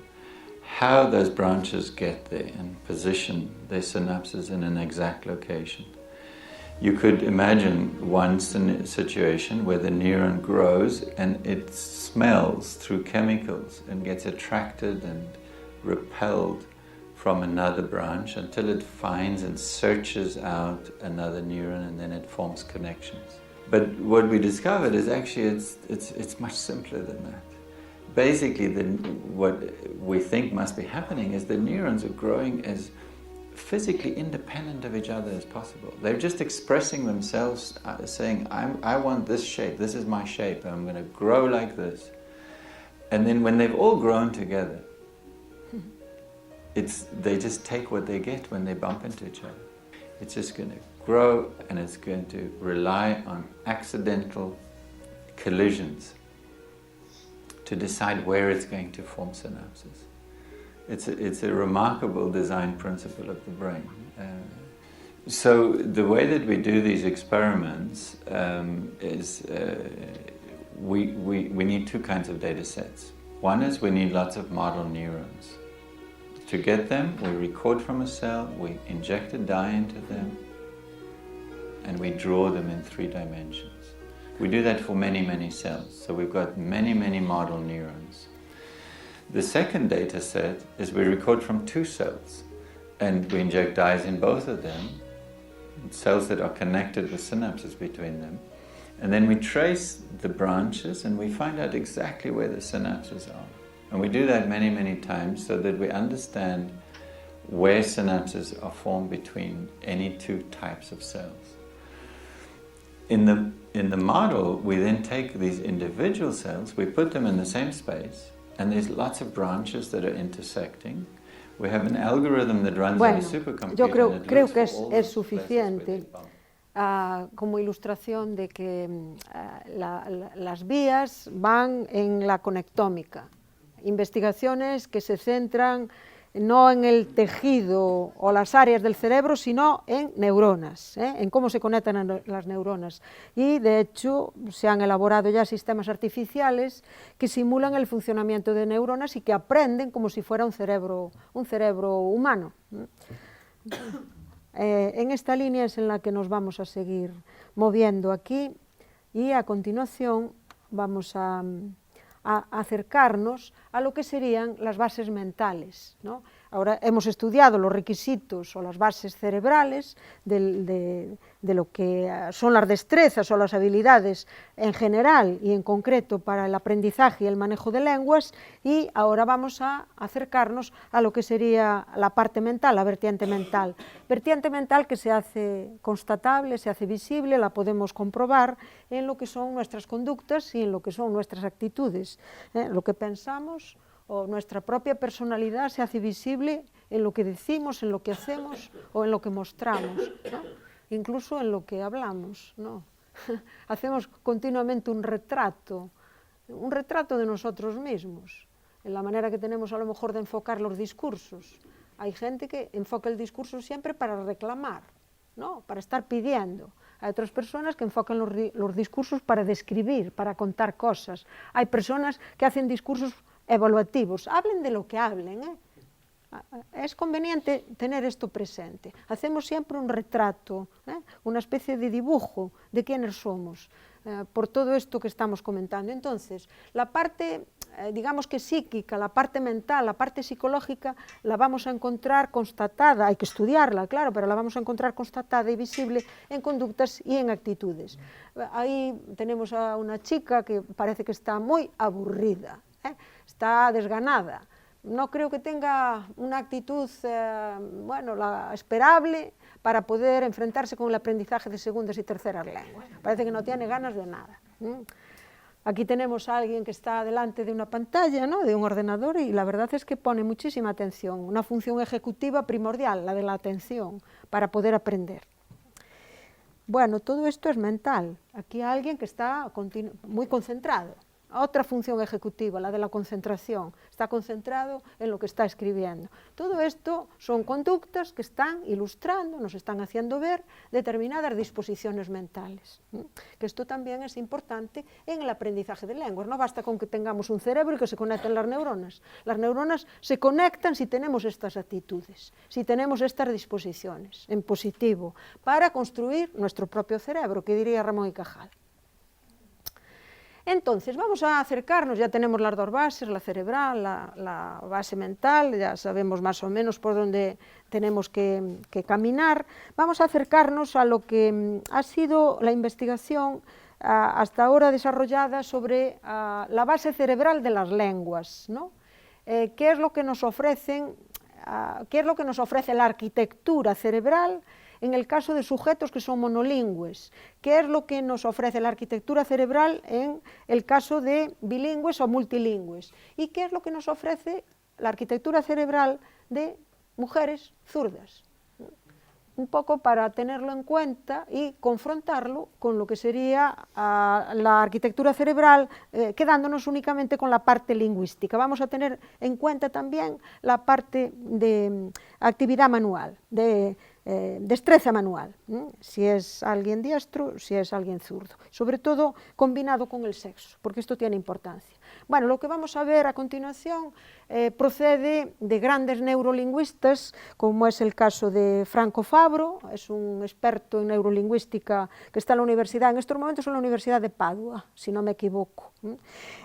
how those branches get there and position their synapses in an exact location. You could imagine one situation where the neuron grows and it smells through chemicals and gets attracted and repelled from another branch until it finds and searches out another neuron, and then it forms connections. But what we discovered is actually it's much simpler than that. Basically, what we think must be happening is the neurons are growing as physically independent of each other as possible. They're just expressing themselves, saying, I want this shape, this is my shape, and I'm going to grow like this. And then when they've all grown together, they just take what they get when they bump into each other. It's just going to grow, and it's going to rely on accidental collisions to decide where it's going to form synapses. It's a remarkable design principle of the brain. So the way that we do these experiments is we need two kinds of data sets. One is we need lots of model neurons. To get them, we record from a cell, we inject a dye into them, and we draw them in 3 dimensions. We do that for many, many cells. So we've got many, many model neurons. The second data set is we record from 2 cells, and we inject dyes in both of them, cells that are connected with synapses between them. And then we trace the branches and we find out exactly where the synapses are. And we do that many, many times so that we understand where synapses are formed between any two types of cells. In the model, we then take these individual cells, we put them in the same space, and there's lots of branches that are intersecting. We have an algorithm that runs on a supercomputer. Yo creo que es suficiente como ilustración de que las vías van en la conectómica. Investigaciones que se centran no en el tejido o las áreas del cerebro, sino en neuronas, en cómo se conectan las neuronas. Y, de hecho, se han elaborado ya sistemas artificiales que simulan el funcionamiento de neuronas y que aprenden como si fuera un cerebro humano. En esta línea es en la que nos vamos a seguir moviendo aquí, y a continuación vamos a acercarnos a lo que serían las bases mentales, ¿no? Ahora hemos estudiado los requisitos o las bases cerebrales de lo que son las destrezas o las habilidades en general y en concreto para el aprendizaje y el manejo de lenguas, y ahora vamos a acercarnos a lo que sería la parte mental, la vertiente mental que se hace constatable, se hace visible, la podemos comprobar en lo que son nuestras conductas y en lo que son nuestras actitudes, lo que pensamos o nuestra propia personalidad se hace visible en lo que decimos, en lo que hacemos o en lo que mostramos, ¿no? Incluso en lo que hablamos, ¿no? Hacemos continuamente un retrato de nosotros mismos, en la manera que tenemos a lo mejor de enfocar los discursos. Hay gente que enfoca el discurso siempre para reclamar, ¿no? Para estar pidiendo. Hay otras personas que enfocan los discursos para describir, para contar cosas. Hay personas que hacen discursos evaluativos, hablen de lo que hablen, Es conveniente tener esto presente. Hacemos siempre un retrato, una especie de dibujo de quiénes somos, por todo esto que estamos comentando. Entonces, la parte, digamos que psíquica, la parte mental, la parte psicológica, la vamos a encontrar constatada, hay que estudiarla, claro, pero la vamos a encontrar constatada y visible en conductas y en actitudes. Ahí tenemos a una chica que parece que está muy aburrida, está desganada. No creo que tenga una actitud esperable para poder enfrentarse con el aprendizaje de segundas y terceras lenguas. Parece que no tiene ganas de nada. Aquí tenemos a alguien que está delante de una pantalla, ¿no?, de un ordenador, y la verdad es que pone muchísima atención, una función ejecutiva primordial, la de la atención, para poder aprender. Bueno, todo esto es mental. Aquí hay alguien que está muy concentrado. Otra función ejecutiva, la de la concentración, está concentrado en lo que está escribiendo. Todo esto son conductas que están ilustrando, nos están haciendo ver determinadas disposiciones mentales, que esto también es importante en el aprendizaje de lenguas. No basta con que tengamos un cerebro y que se conecten las neuronas. Las neuronas se conectan si tenemos estas actitudes, si tenemos estas disposiciones en positivo, para construir nuestro propio cerebro, que diría Ramón y Cajal. Entonces, vamos a acercarnos, ya tenemos las dos bases, la cerebral, la base mental, ya sabemos más o menos por dónde tenemos que caminar. Vamos a acercarnos a lo que ha sido la investigación hasta ahora desarrollada sobre la base cerebral de las lenguas, ¿no? ¿Qué es lo que nos ofrecen, qué es lo que nos ofrece la arquitectura cerebral en el caso de sujetos que son monolingües? ¿Qué es lo que nos ofrece la arquitectura cerebral en el caso de bilingües o multilingües? ¿Y qué es lo que nos ofrece la arquitectura cerebral de mujeres zurdas? Un poco para tenerlo en cuenta y confrontarlo con lo que sería la arquitectura cerebral, quedándonos únicamente con la parte lingüística. Vamos a tener en cuenta también la parte de actividad manual, de destreza manual, si es alguien diestro, si es alguien zurdo, sobre todo combinado con el sexo, porque esto tiene importancia. Bueno, lo que vamos a ver a continuación procede de grandes neurolingüistas, como es el caso de Franco Fabro, es un experto en neurolingüística que está en la universidad, en estos momentos en la Universidad de Padua, si no me equivoco.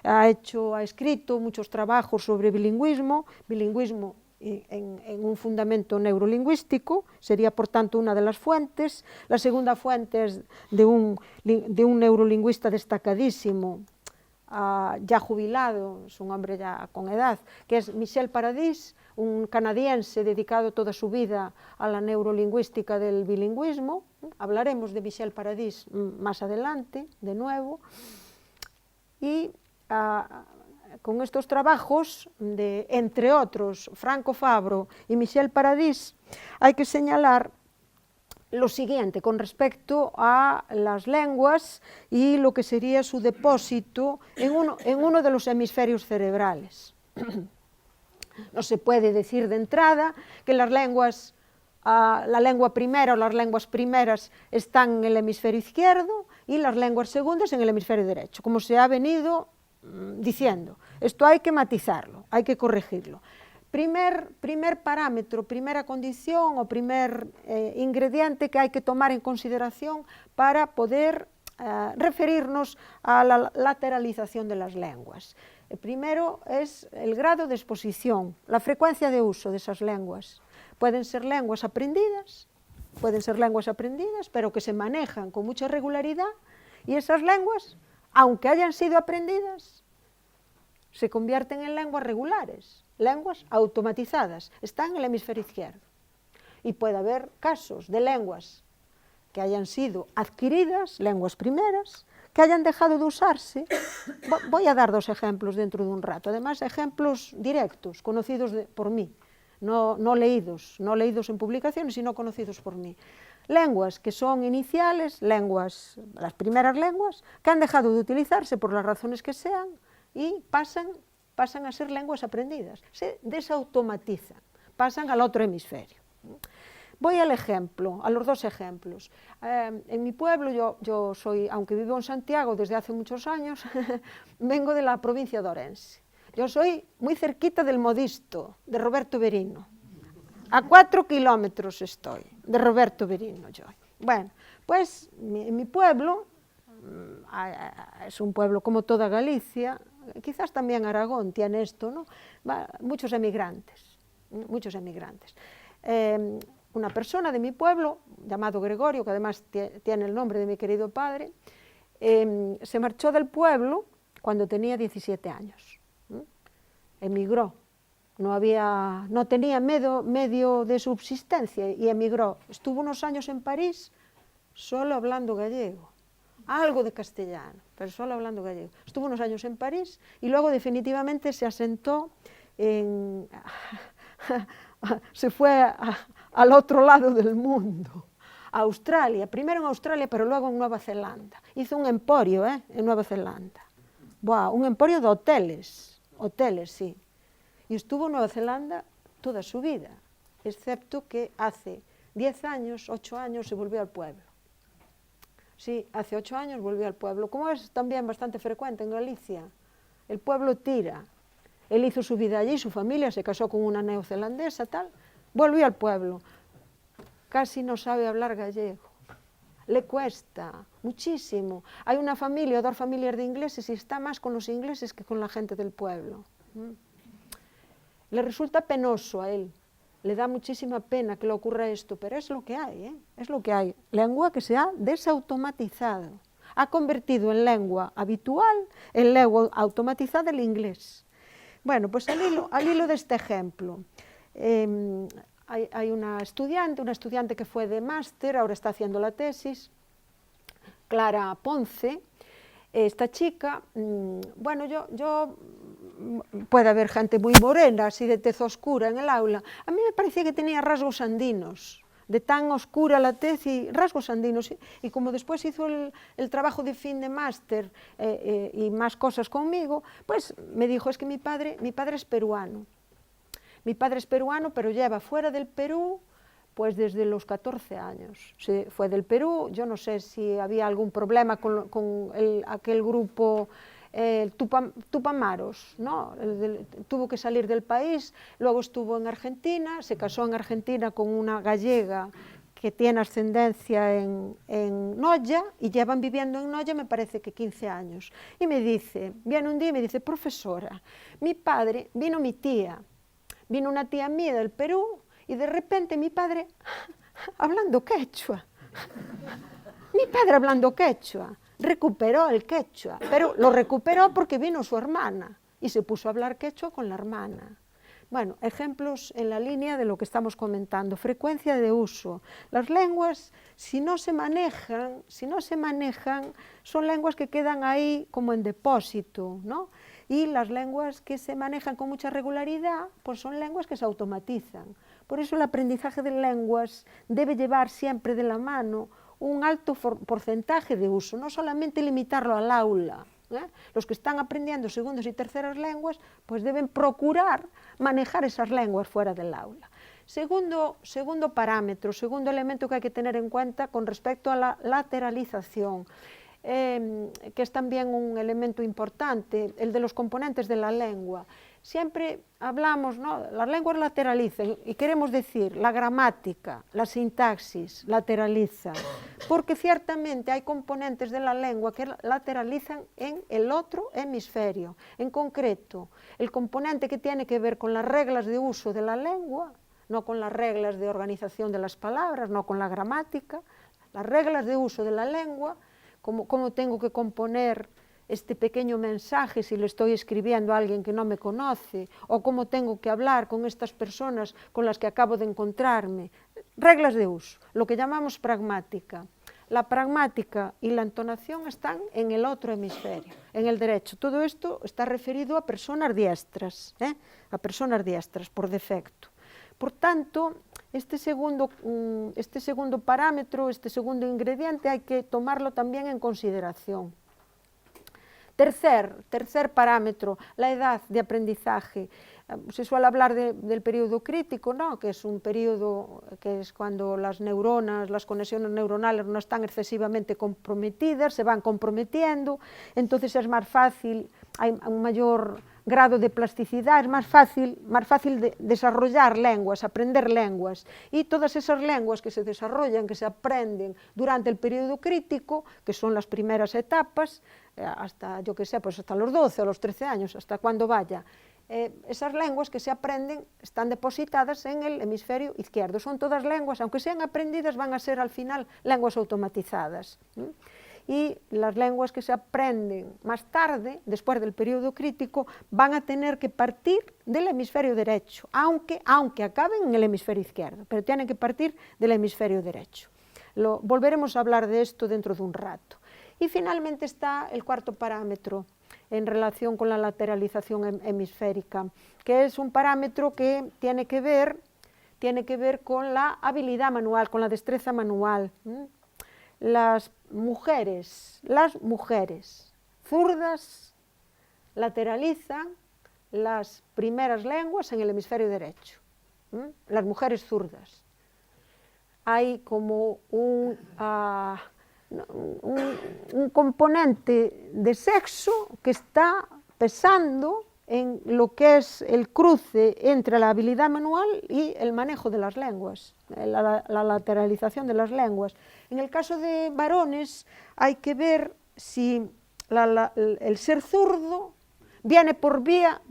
Ha escrito muchos trabajos sobre bilingüismo en un fundamento neurolingüístico, sería por tanto una de las fuentes. La segunda fuente es de un neurolingüista destacadísimo, ya jubilado, es un hombre ya con edad, que es Michel Paradis, un canadiense dedicado toda su vida a la neurolingüística del bilingüismo. Hablaremos de Michel Paradis más adelante, de nuevo. Y con estos trabajos, entre otros, Franco Fabro y Michel Paradis, hay que señalar lo siguiente con respecto a las lenguas y lo que sería su depósito en uno de los hemisferios cerebrales. No se puede decir de entrada que las lenguas, la lengua primera o las lenguas primeras están en el hemisferio izquierdo y las lenguas segundas en el hemisferio derecho, como se ha venido diciendo. Esto hay que matizarlo, hay que corregirlo. Primer parámetro, primera condición o primer ingrediente que hay que tomar en consideración para poder referirnos a la lateralización de las lenguas. El primero es el grado de exposición, la frecuencia de uso de esas lenguas. Pueden ser lenguas aprendidas, pero que se manejan con mucha regularidad, y esas lenguas, aunque hayan sido aprendidas, se convierten en lenguas regulares, lenguas automatizadas, están en el hemisferio izquierdo. Y puede haber casos de lenguas que hayan sido adquiridas, lenguas primeras, que hayan dejado de usarse. Voy a dar 2 ejemplos dentro de un rato, además ejemplos directos, conocidos por mí, no leídos en publicaciones, sino conocidos por mí. Lenguas que son iniciales, las primeras lenguas, que han dejado de utilizarse por las razones que sean y pasan a ser lenguas aprendidas, se desautomatizan, pasan al otro hemisferio. Voy al ejemplo, a los 2 ejemplos. En mi pueblo, yo soy, aunque vivo en Santiago desde hace muchos años, vengo de la provincia de Orense. Yo soy muy cerquita del Modisto, de Roberto Berino. A 4 kilómetros estoy de Roberto Berino yo. Bueno, pues en mi pueblo, es un pueblo como toda Galicia, quizás también Aragón tiene esto, ¿no? Muchos emigrantes. Una persona de mi pueblo, llamado Gregorio, que además tiene el nombre de mi querido padre, se marchó del pueblo cuando tenía 17 años. Emigró. No tenía medio de subsistencia y emigró. Estuvo unos años en París solo hablando gallego, algo de castellano, pero solo hablando gallego. Estuvo unos años en París y luego definitivamente se asentó se fue al otro lado del mundo, a Australia, primero en Australia, pero luego en Nueva Zelanda. Hizo un emporio en Nueva Zelanda. Un emporio de hoteles, sí. Y estuvo en Nueva Zelanda toda su vida, excepto que hace 10 años, 8 años, se volvió al pueblo. Sí, hace 8 años volvió al pueblo, como es también bastante frecuente en Galicia. El pueblo tira. Él hizo su vida allí, su familia, se casó con una neozelandesa, tal, volvió al pueblo. Casi no sabe hablar gallego. Le cuesta muchísimo. Hay una familia o 2 familias de ingleses y está más con los ingleses que con la gente del pueblo. Le resulta penoso a él, le da muchísima pena que le ocurra esto, pero es lo que hay, es lo que hay. Lengua que se ha desautomatizado, ha convertido en lengua habitual, en lengua automatizada el inglés. Bueno, pues al hilo de este ejemplo, hay una estudiante que fue de máster, ahora está haciendo la tesis, Clara Ponce. Esta chica, bueno, yo puede haber gente muy morena, así de tez oscura en el aula. A mí me parecía que tenía rasgos andinos, de tan oscura la tez y rasgos andinos. Y como después hizo el trabajo de fin de máster y más cosas conmigo, pues me dijo, es que mi padre es peruano. Mi padre es peruano, pero lleva fuera del Perú pues desde los 14 años. Se fue del Perú, yo no sé si había algún problema con aquel grupo Tupamaros, ¿no? Tuvo que salir del país, luego estuvo en Argentina, se casó en Argentina con una gallega que tiene ascendencia en Noya y llevan viviendo en Noya me parece que 15 años. Y viene un día y me dice, profesora, vino una tía mía del Perú y de repente mi padre hablando quechua. recuperó el quechua, pero lo recuperó porque vino su hermana y se puso a hablar quechua con la hermana. Bueno, ejemplos en la línea de lo que estamos comentando, frecuencia de uso. Las lenguas, si no se manejan, son lenguas que quedan ahí como en depósito, ¿no? Y las lenguas que se manejan con mucha regularidad, pues son lenguas que se automatizan. Por eso el aprendizaje de lenguas debe llevar siempre de la mano un alto porcentaje de uso, no solamente limitarlo al aula. Los que están aprendiendo segundas y terceras lenguas pues deben procurar manejar esas lenguas fuera del aula. Segundo parámetro, segundo elemento que hay que tener en cuenta con respecto a la lateralización, que es también un elemento importante, el de los componentes de la lengua. Siempre hablamos, ¿no? Las lenguas lateralizan y queremos decir la gramática, la sintaxis lateraliza, porque ciertamente hay componentes de la lengua que lateralizan en el otro hemisferio. En concreto, el componente que tiene que ver con las reglas de uso de la lengua, no con las reglas de organización de las palabras, no con la gramática, las reglas de uso de la lengua, cómo tengo que componer este pequeño mensaje si le estoy escribiendo a alguien que no me conoce, o cómo tengo que hablar con estas personas con las que acabo de encontrarme. Reglas de uso, lo que llamamos pragmática. La pragmática y la entonación están en el otro hemisferio, en el derecho. Todo esto está referido a personas diestras, por defecto. Por tanto, este segundo parámetro, este segundo ingrediente hay que tomarlo también en consideración. Tercer parámetro, la edad de aprendizaje. Se suele hablar del periodo crítico, ¿no? Que es un periodo que es cuando las neuronas, las conexiones neuronales no están excesivamente comprometidas, se van comprometiendo, entonces es más fácil, hay un mayor grado de plasticidad, es más fácil desarrollar lenguas, aprender lenguas. Y todas esas lenguas que se desarrollan, que se aprenden durante el periodo crítico, que son las primeras etapas, hasta, yo qué sé, pues hasta los 12 o los 13 años, hasta cuando vaya, esas lenguas que se aprenden están depositadas en el hemisferio izquierdo. Son todas lenguas, aunque sean aprendidas, van a ser al final lenguas automatizadas. Y las lenguas que se aprenden más tarde, después del periodo crítico, van a tener que partir del hemisferio derecho, aunque acaben en el hemisferio izquierdo, pero tienen que partir del hemisferio derecho. Volveremos a hablar de esto dentro de un rato. Y finalmente está el cuarto parámetro en relación con la lateralización hemisférica, que es un parámetro que tiene que ver con la habilidad manual, con la destreza manual. Las mujeres zurdas lateralizan las primeras lenguas en el hemisferio derecho. Las mujeres zurdas. Hay como un componente de sexo que está pesando en lo que es el cruce entre la habilidad manual y el manejo de las lenguas, la lateralización de las lenguas. En el caso de varones hay que ver si el ser zurdo viene por vía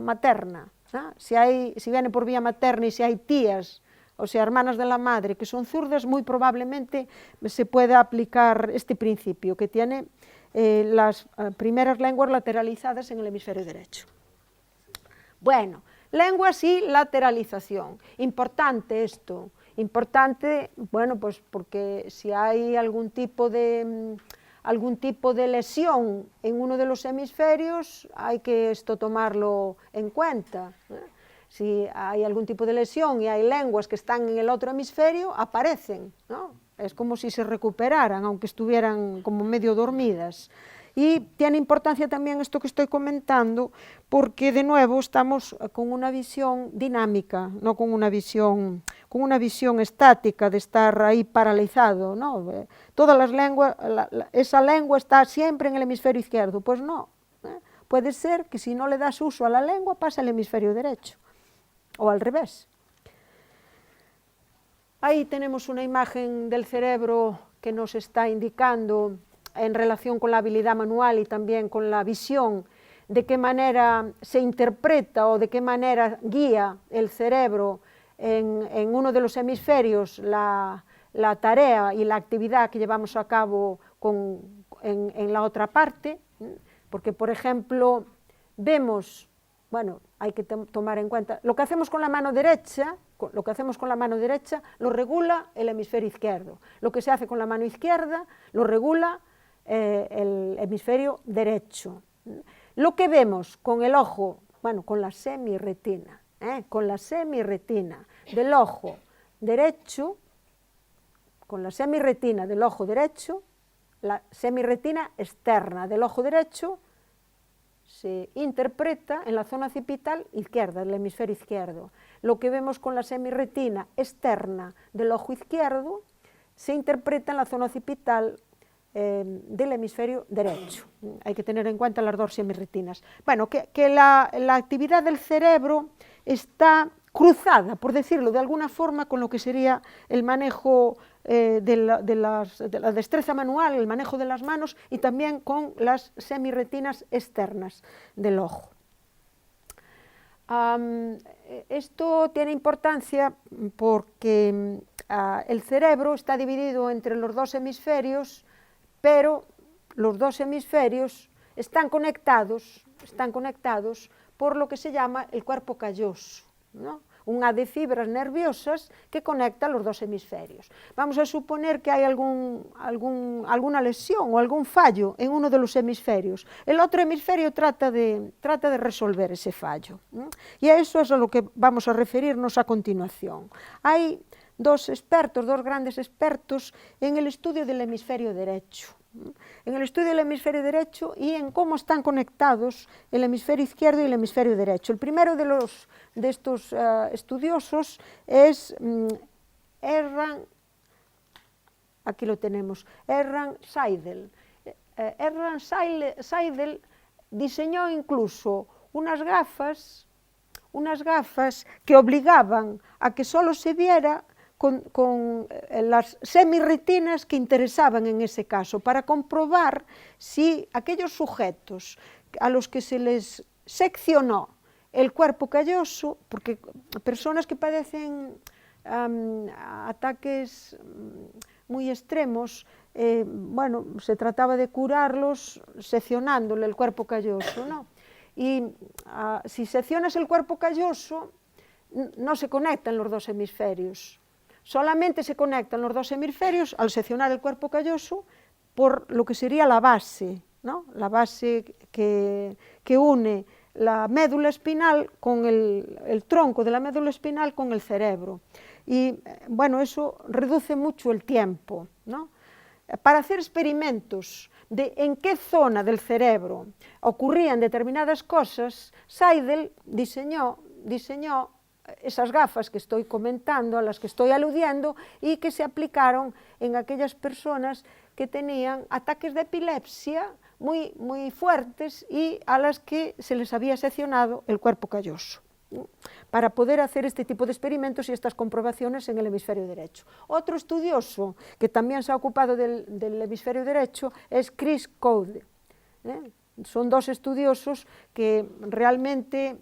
materna, ¿no? Si viene por vía materna y si hay tías, o sea, hermanas de la madre que son zurdas, muy probablemente se puede aplicar este principio, que tiene las primeras lenguas lateralizadas en el hemisferio derecho. Bueno, lenguas y lateralización. Importante esto. Importante, bueno, pues porque si hay algún tipo de lesión en uno de los hemisferios, hay que tomarlo en cuenta. Si hay algún tipo de lesión y hay lenguas que están en el otro hemisferio, aparecen, ¿no? Es como si se recuperaran, aunque estuvieran como medio dormidas. Y tiene importancia también esto que estoy comentando, porque de nuevo estamos con una visión dinámica, no con una visión estática de estar ahí paralizado, ¿no? Todas las lenguas, esa lengua está siempre en el hemisferio izquierdo, pues no. Puede ser que si no le das uso a la lengua pasa al hemisferio derecho, o al revés. Ahí tenemos una imagen del cerebro que nos está indicando en relación con la habilidad manual y también con la visión, de qué manera se interpreta o de qué manera guía el cerebro en uno de los hemisferios la tarea y la actividad que llevamos a cabo en la otra parte, porque, por ejemplo, vemos, bueno, hay que tomar en cuenta, lo que hacemos con la mano derecha, lo regula el hemisferio izquierdo. Lo que se hace con la mano izquierda lo regula el hemisferio derecho. Lo que vemos con el ojo, bueno, con la semirretina del ojo derecho, la semirretina externa del ojo derecho se interpreta en la zona occipital izquierda, del hemisferio izquierdo. Lo que vemos con la semirretina externa del ojo izquierdo se interpreta en la zona occipital del hemisferio derecho. Hay que tener en cuenta las dos semirretinas. Bueno, que la actividad del cerebro está cruzada, por decirlo de alguna forma, con lo que sería el manejo de la destreza manual, el manejo de las manos, y también con las semirretinas externas del ojo. Esto tiene importancia porque el cerebro está dividido entre los dos hemisferios, pero los dos hemisferios están conectados por lo que se llama el cuerpo calloso, ¿no? Un haz de fibras nerviosas que conecta los dos hemisferios. Vamos a suponer que hay alguna lesión o algún fallo en uno de los hemisferios. El otro hemisferio trata de resolver ese fallo, ¿no? Y a eso es a lo que vamos a referirnos a continuación. Hay dos grandes expertos en el estudio del hemisferio derecho. En el estudio del hemisferio derecho y en cómo están conectados el hemisferio izquierdo y el hemisferio derecho. El primero de estos estudiosos es Erran Seidel. Erran Seidel diseñó incluso unas gafas que obligaban a que solo se viera con las semirretinas que interesaban en ese caso, para comprobar si aquellos sujetos a los que se les seccionó el cuerpo calloso, porque personas que padecen ataques muy extremos, bueno, se trataba de curarlos seccionándole el cuerpo calloso, ¿no? Y si seccionas el cuerpo calloso, no se conectan los dos hemisferios. Solamente se conectan los dos hemisferios al seccionar el cuerpo calloso por lo que sería la base, ¿no? La base que une la médula espinal con el tronco de la médula espinal con el cerebro. Y bueno, eso reduce mucho el tiempo, ¿no? Para hacer experimentos de en qué zona del cerebro ocurrían determinadas cosas, Seidel diseñó esas gafas que estoy comentando, a las que estoy aludiendo, y que se aplicaron en aquellas personas que tenían ataques de epilepsia muy, muy fuertes y a las que se les había seccionado el cuerpo calloso, ¿no? Para poder hacer este tipo de experimentos y estas comprobaciones en el hemisferio derecho. Otro estudioso que también se ha ocupado del hemisferio derecho es Chris Code, ¿eh? Son dos estudiosos que realmente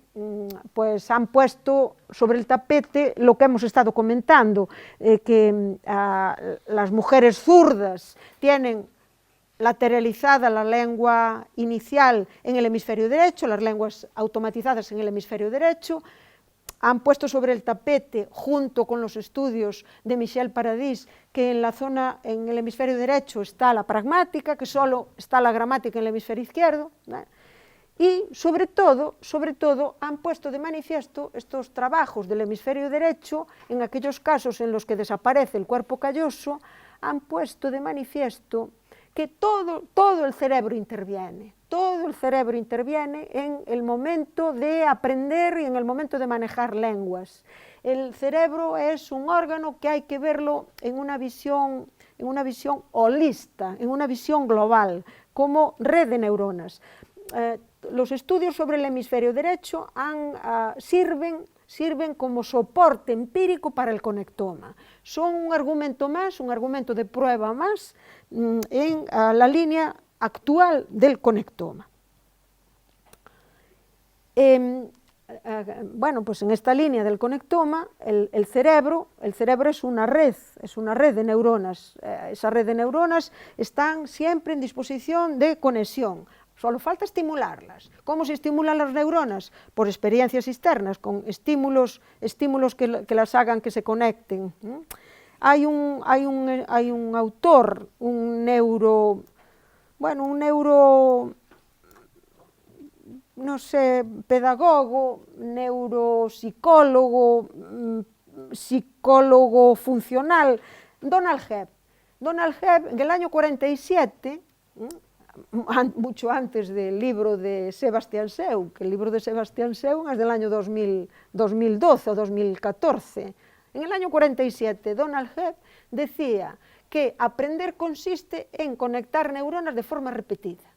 pues, han puesto sobre el tapete lo que hemos estado comentando, que las mujeres zurdas tienen lateralizada la lengua inicial en el hemisferio derecho, las lenguas automatizadas en el hemisferio derecho. Han puesto sobre el tapete, junto con los estudios de Michel Paradis, que en el hemisferio derecho está la pragmática, que solo está la gramática en el hemisferio izquierdo, ¿no? Y sobre todo han puesto de manifiesto estos trabajos del hemisferio derecho, en aquellos casos en los que desaparece el cuerpo calloso, han puesto de manifiesto que todo el cerebro interviene. Todo el cerebro interviene en el momento de aprender y en el momento de manejar lenguas. El cerebro es un órgano que hay que verlo en una visión holista, en una visión global, como red de neuronas. Los estudios sobre el hemisferio derecho sirven como soporte empírico para el conectoma. Son un argumento más, un argumento de prueba más en la línea actual del conectoma. bueno, pues en esta línea del conectoma, el cerebro es una red de neuronas. Esa red de neuronas están siempre en disposición de conexión. Solo falta estimularlas. ¿Cómo se estimulan las neuronas? Por experiencias externas, con estímulos que las hagan que se conecten. Hay un autor, un neuro, no sé, pedagogo, neuropsicólogo, psicólogo funcional, Donald Hebb. Donald Hebb, en el año 47, mucho antes del libro de Sebastian Seu, que el libro de Sebastian Seu es del año 2012 o 2014. En el año 47, Donald Hebb decía que aprender consiste en conectar neuronas de forma repetida.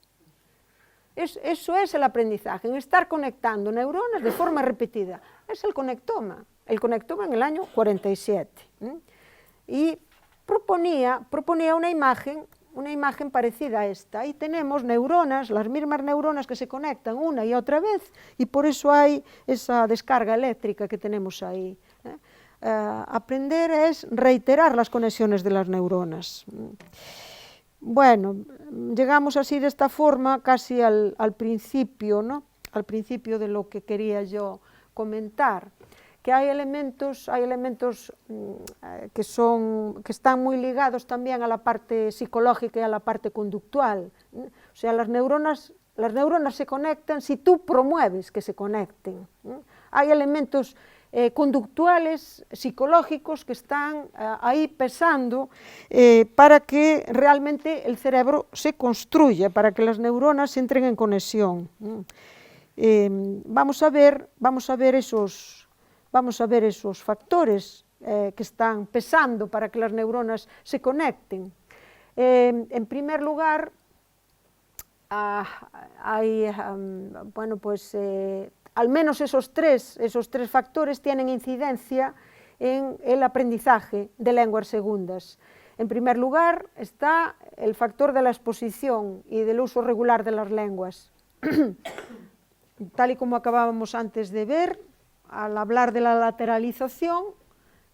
Eso es el aprendizaje, en estar conectando neuronas de forma repetida. Es el conectoma en el año 47. Y proponía una imagen parecida a esta. Ahí tenemos neuronas, las mismas neuronas que se conectan una y otra vez, y por eso hay esa descarga eléctrica que tenemos ahí. Aprender es reiterar las conexiones de las neuronas. Bueno, llegamos así de esta forma casi al principio, ¿no? Al principio de lo que quería yo comentar, que hay elementos que están muy ligados también a la parte psicológica y a la parte conductual. O sea, las neuronas se conectan si tú promueves que se conecten. Hay elementos conductuales, psicológicos, que están ahí pesando para que realmente el cerebro se construya, para que las neuronas entren en conexión. Vamos a ver esos factores que están pesando para que las neuronas se conecten. En primer lugar, hay, al menos esos tres factores tienen incidencia en el aprendizaje de lenguas segundas. En primer lugar está el factor de la exposición y del uso regular de las lenguas. Tal y como acabábamos antes de ver, al hablar de la lateralización,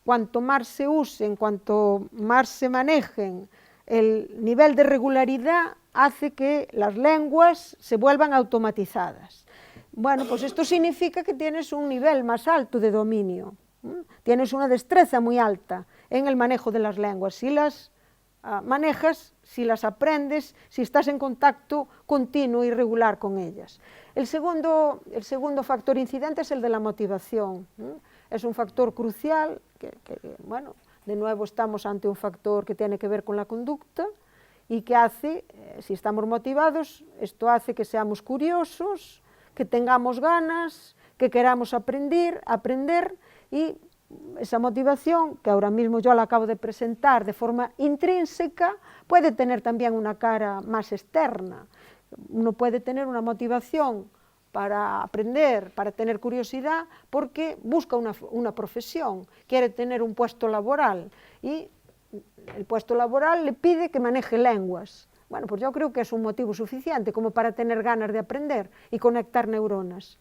cuanto más se usen, cuanto más se manejen, el nivel de regularidad hace que las lenguas se vuelvan automatizadas. Bueno, pues esto significa que tienes un nivel más alto de dominio, tienes una destreza muy alta en el manejo de las lenguas. Si las manejas, si las aprendes, si estás en contacto continuo y regular con ellas. El segundo factor incidente es el de la motivación. Es un factor crucial, bueno, de nuevo estamos ante un factor que tiene que ver con la conducta y que hace, si estamos motivados, esto hace que seamos curiosos, que tengamos ganas, que queramos aprender y esa motivación, que ahora mismo yo la acabo de presentar de forma intrínseca, puede tener también una cara más externa. Uno puede tener una motivación para aprender, para tener curiosidad, porque busca una profesión, quiere tener un puesto laboral y el puesto laboral le pide que maneje lenguas. Bueno, pues yo creo que es un motivo suficiente como para tener ganas de aprender y conectar neuronas.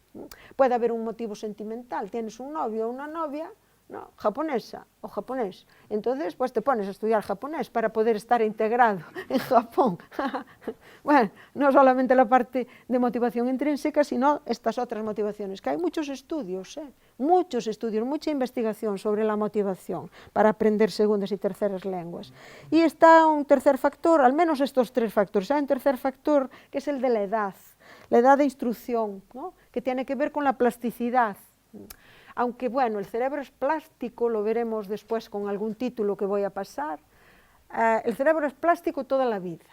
Puede haber un motivo sentimental, tienes un novio o una novia, no, japonesa o japonés, entonces pues te pones a estudiar japonés para poder estar integrado en Japón. Bueno, no solamente la parte de motivación intrínseca, sino estas otras motivaciones, que hay muchos estudios, mucha investigación sobre la motivación para aprender segundas y terceras lenguas. Y está un tercer factor, al menos estos tres factores, hay un tercer factor que es el de la edad de instrucción, ¿no? Que tiene que ver con la plasticidad. Aunque bueno, el cerebro es plástico, lo veremos después con algún título que voy a pasar, el cerebro es plástico toda la vida,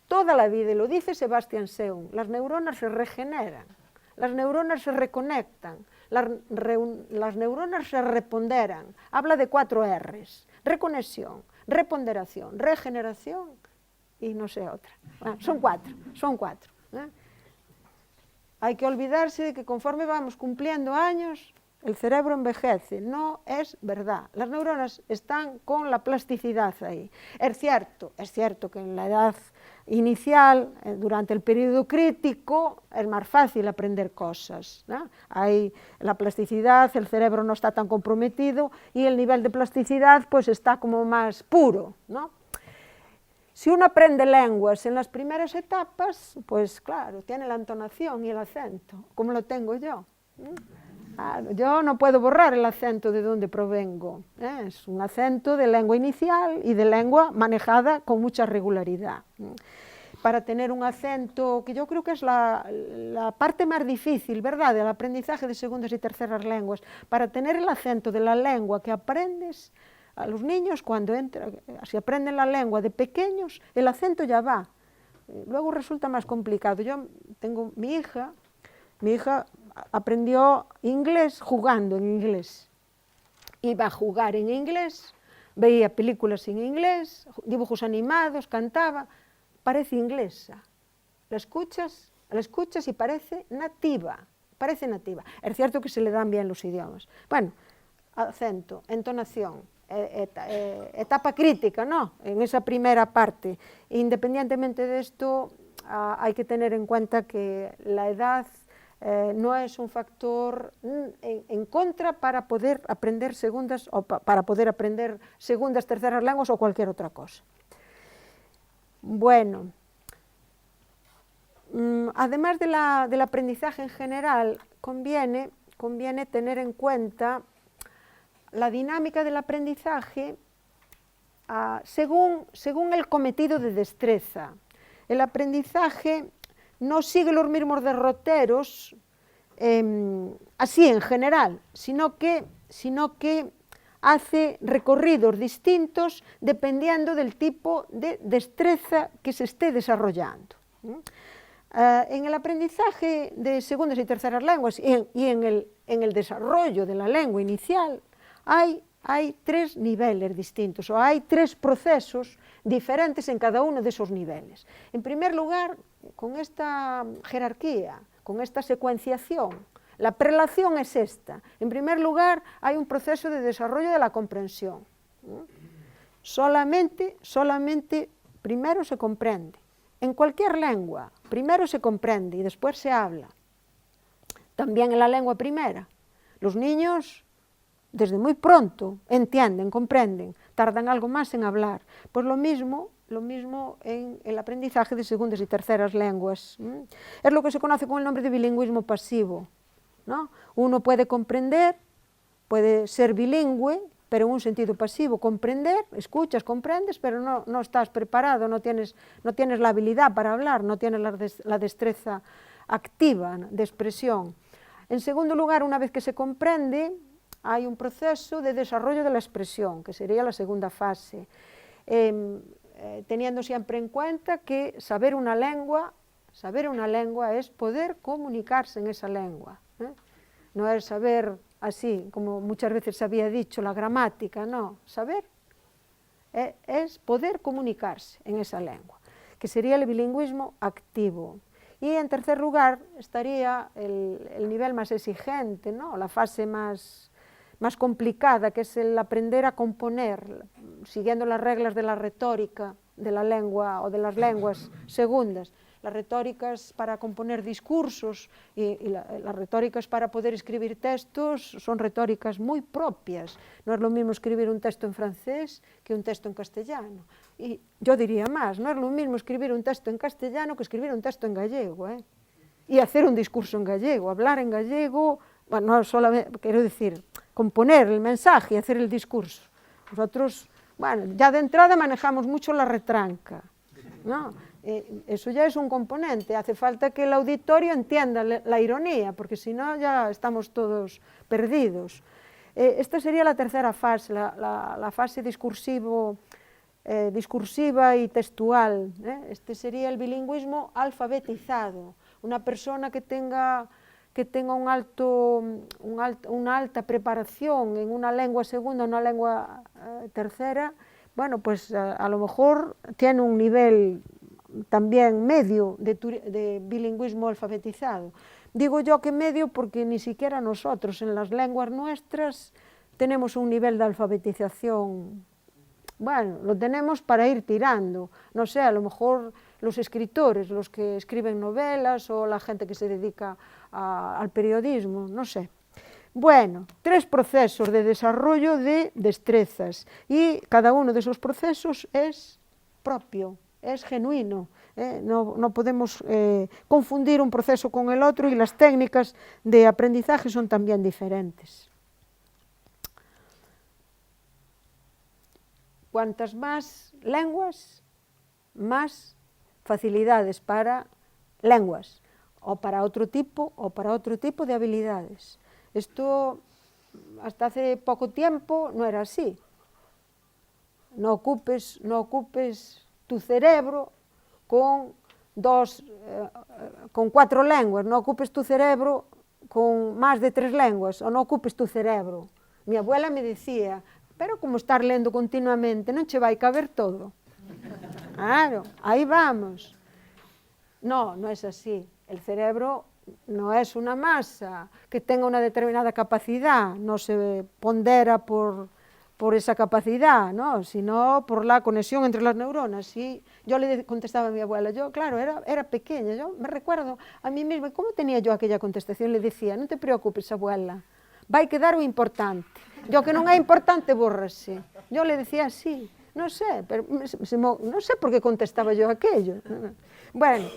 y lo dice Sebastian Seu, las neuronas se regeneran, las neuronas se reconectan, las neuronas se reponderan, habla de 4 R's, reconexión, reponderación, regeneración y no sé otra, son cuatro. Hay que olvidarse de que conforme vamos cumpliendo años, el cerebro envejece. No es verdad. Las neuronas están con la plasticidad ahí. Es cierto que en la edad inicial, durante el periodo crítico, es más fácil aprender cosas, ¿no? Hay la plasticidad, el cerebro no está tan comprometido y el nivel de plasticidad pues está como más puro, ¿no? Si uno aprende lenguas en las primeras etapas, pues claro, tiene la entonación y el acento, como lo tengo yo. Claro, yo no puedo borrar el acento de donde provengo, es un acento de lengua inicial y de lengua manejada con mucha regularidad. Para tener un acento, que yo creo que es la parte más difícil, ¿verdad?, del aprendizaje de segundas y terceras lenguas, para tener el acento de la lengua que aprendes. A los niños, cuando si aprenden la lengua de pequeños, el acento ya va. Luego resulta más complicado. Yo tengo mi hija aprendió inglés jugando en inglés. Iba a jugar en inglés, veía películas en inglés, dibujos animados, cantaba. Parece inglesa. La escuchas y parece nativa. Es cierto que se le dan bien los idiomas. Bueno, acento, entonación, etapa crítica, ¿no?, en esa primera parte. Independientemente de esto, hay que tener en cuenta que la edad no es un factor en contra para poder aprender segundas terceras lenguas o cualquier otra cosa. Bueno, además del aprendizaje en general, conviene tener en cuenta la dinámica del aprendizaje según el cometido de destreza. El aprendizaje no sigue los mismos derroteros así en general, sino que hace recorridos distintos dependiendo del tipo de destreza que se esté desarrollando. En el aprendizaje de segundas y terceras lenguas y en el desarrollo de la lengua inicial hay tres niveles distintos, o hay tres procesos diferentes en cada uno de esos niveles. En primer lugar, con esta jerarquía, con esta secuenciación, la prelación es esta. En primer lugar, hay un proceso de desarrollo de la comprensión. Solamente primero se comprende. En cualquier lengua, primero se comprende y después se habla. También en la lengua primera. Los niños, desde muy pronto, entienden, comprenden, tardan algo más en hablar. Pues lo mismo en el aprendizaje de segundas y terceras lenguas. Es lo que se conoce con el nombre de bilingüismo pasivo, ¿no? Uno puede comprender, puede ser bilingüe, pero en un sentido pasivo. Comprender, escuchas, comprendes, pero no estás preparado, no tienes la habilidad para hablar, no tienes la destreza activa de expresión. En segundo lugar, una vez que se comprende, hay un proceso de desarrollo de la expresión, que sería la segunda fase, teniendo siempre en cuenta que saber una lengua es poder comunicarse en esa lengua, no es saber así, como muchas veces se había dicho, la gramática, no, saber es poder comunicarse en esa lengua, que sería el bilingüismo activo. Y en tercer lugar estaría el nivel más exigente, ¿no?, la fase más complicada, que es el aprender a componer, siguiendo las reglas de la retórica de la lengua o de las lenguas segundas. Las retóricas para componer discursos y las retóricas para poder escribir textos son retóricas muy propias. No es lo mismo escribir un texto en francés que un texto en castellano. Y yo diría más, no es lo mismo escribir un texto en castellano que escribir un texto en gallego, y hacer un discurso en gallego, hablar en gallego, bueno, no solamente, quiero decir, componer el mensaje y hacer el discurso. Nosotros, bueno, ya de entrada manejamos mucho la retranca, ¿no? Eso ya es un componente, hace falta que el auditorio entienda la ironía, porque si no ya estamos todos perdidos. Esta sería la tercera fase, la fase discursiva y textual. Este sería el bilingüismo alfabetizado, una persona que tenga una alta preparación en una lengua segunda, una lengua tercera, bueno, pues a lo mejor tiene un nivel también medio de bilingüismo alfabetizado, Digo yo que medio porque ni siquiera nosotros en las lenguas nuestras tenemos un nivel de alfabetización. Bueno, lo tenemos para ir tirando. No sé, a lo mejor los escritores, los que escriben novelas o la gente que se dedica al periodismo, no sé. Bueno, 3 procesos de desarrollo de destrezas y cada uno de esos procesos es propio, es genuino. No podemos confundir un proceso con el otro y las técnicas de aprendizaje son también diferentes. Cuantas más lenguas, más facilidades para lenguas o para otro tipo de habilidades. Esto hasta hace poco tiempo no era así. No ocupes tu cerebro con 4 lenguas, no ocupes tu cerebro con más de 3 lenguas, o no ocupes tu cerebro. Mi abuela me decía, pero como estar lendo continuamente, non che vai caber todo. Claro, ahí vamos. No, no es así. El cerebro no es una masa que tenga una determinada capacidad, no se pondera por esa capacidad, ¿no? Sino por la conexión entre las neuronas. Y yo le contestaba a mi abuela, yo, claro, era pequeña, yo me recuerdo a mí misma, ¿cómo tenía yo aquella contestación? Le decía, non te preocupes, abuela, vai quedar o importante. Yo que non é importante, bórrase. Yo le decía así, no sé, pero no sé por qué contestaba yo aquello. Bueno,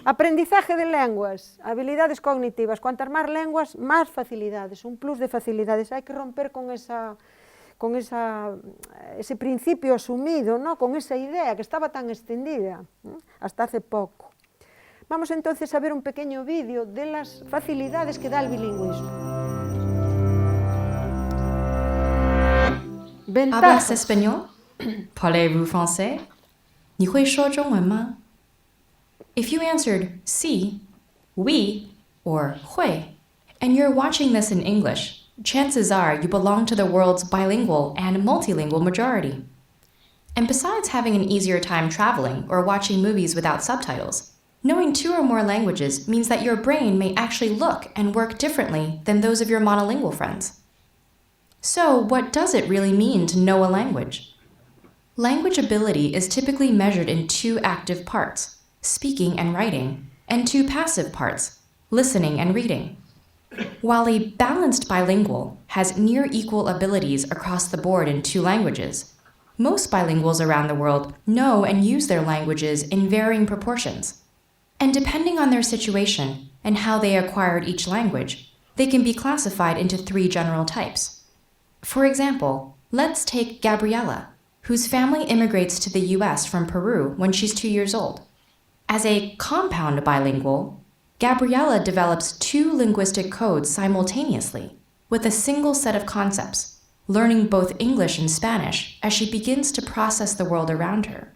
aprendizaje de lenguas, habilidades cognitivas, cuantas más lenguas, más facilidades, un plus de facilidades. Hay que romper con ese principio asumido, ¿no? Con esa idea que estaba tan extendida, ¿no? Hasta hace poco. Vamos entonces a ver un pequeño vídeo de las facilidades que da el bilingüismo. ¿Hablas español? ¿Parlez-vous français? 你会说中文吗? If you answered sí, oui, or 会, and you're watching this in English, chances are you belong to the world's bilingual and multilingual majority. And besides having an easier time traveling or watching movies without subtitles, knowing 2 or more languages means that your brain may actually look and work differently than those of your monolingual friends. So, what does it really mean to know a language? Language ability is typically measured in 2 active parts, speaking and writing, and 2 passive parts, listening and reading. While a balanced bilingual has near equal abilities across the board in 2 languages, most bilinguals around the world know and use their languages in varying proportions. And depending on their situation and how they acquired each language, they can be classified into 3 general types. For example, let's take Gabriella, whose family immigrates to the US from Peru when she's 2 years old. As a compound bilingual, Gabriella develops 2 linguistic codes simultaneously, with a single set of concepts, learning both English and Spanish as she begins to process the world around her.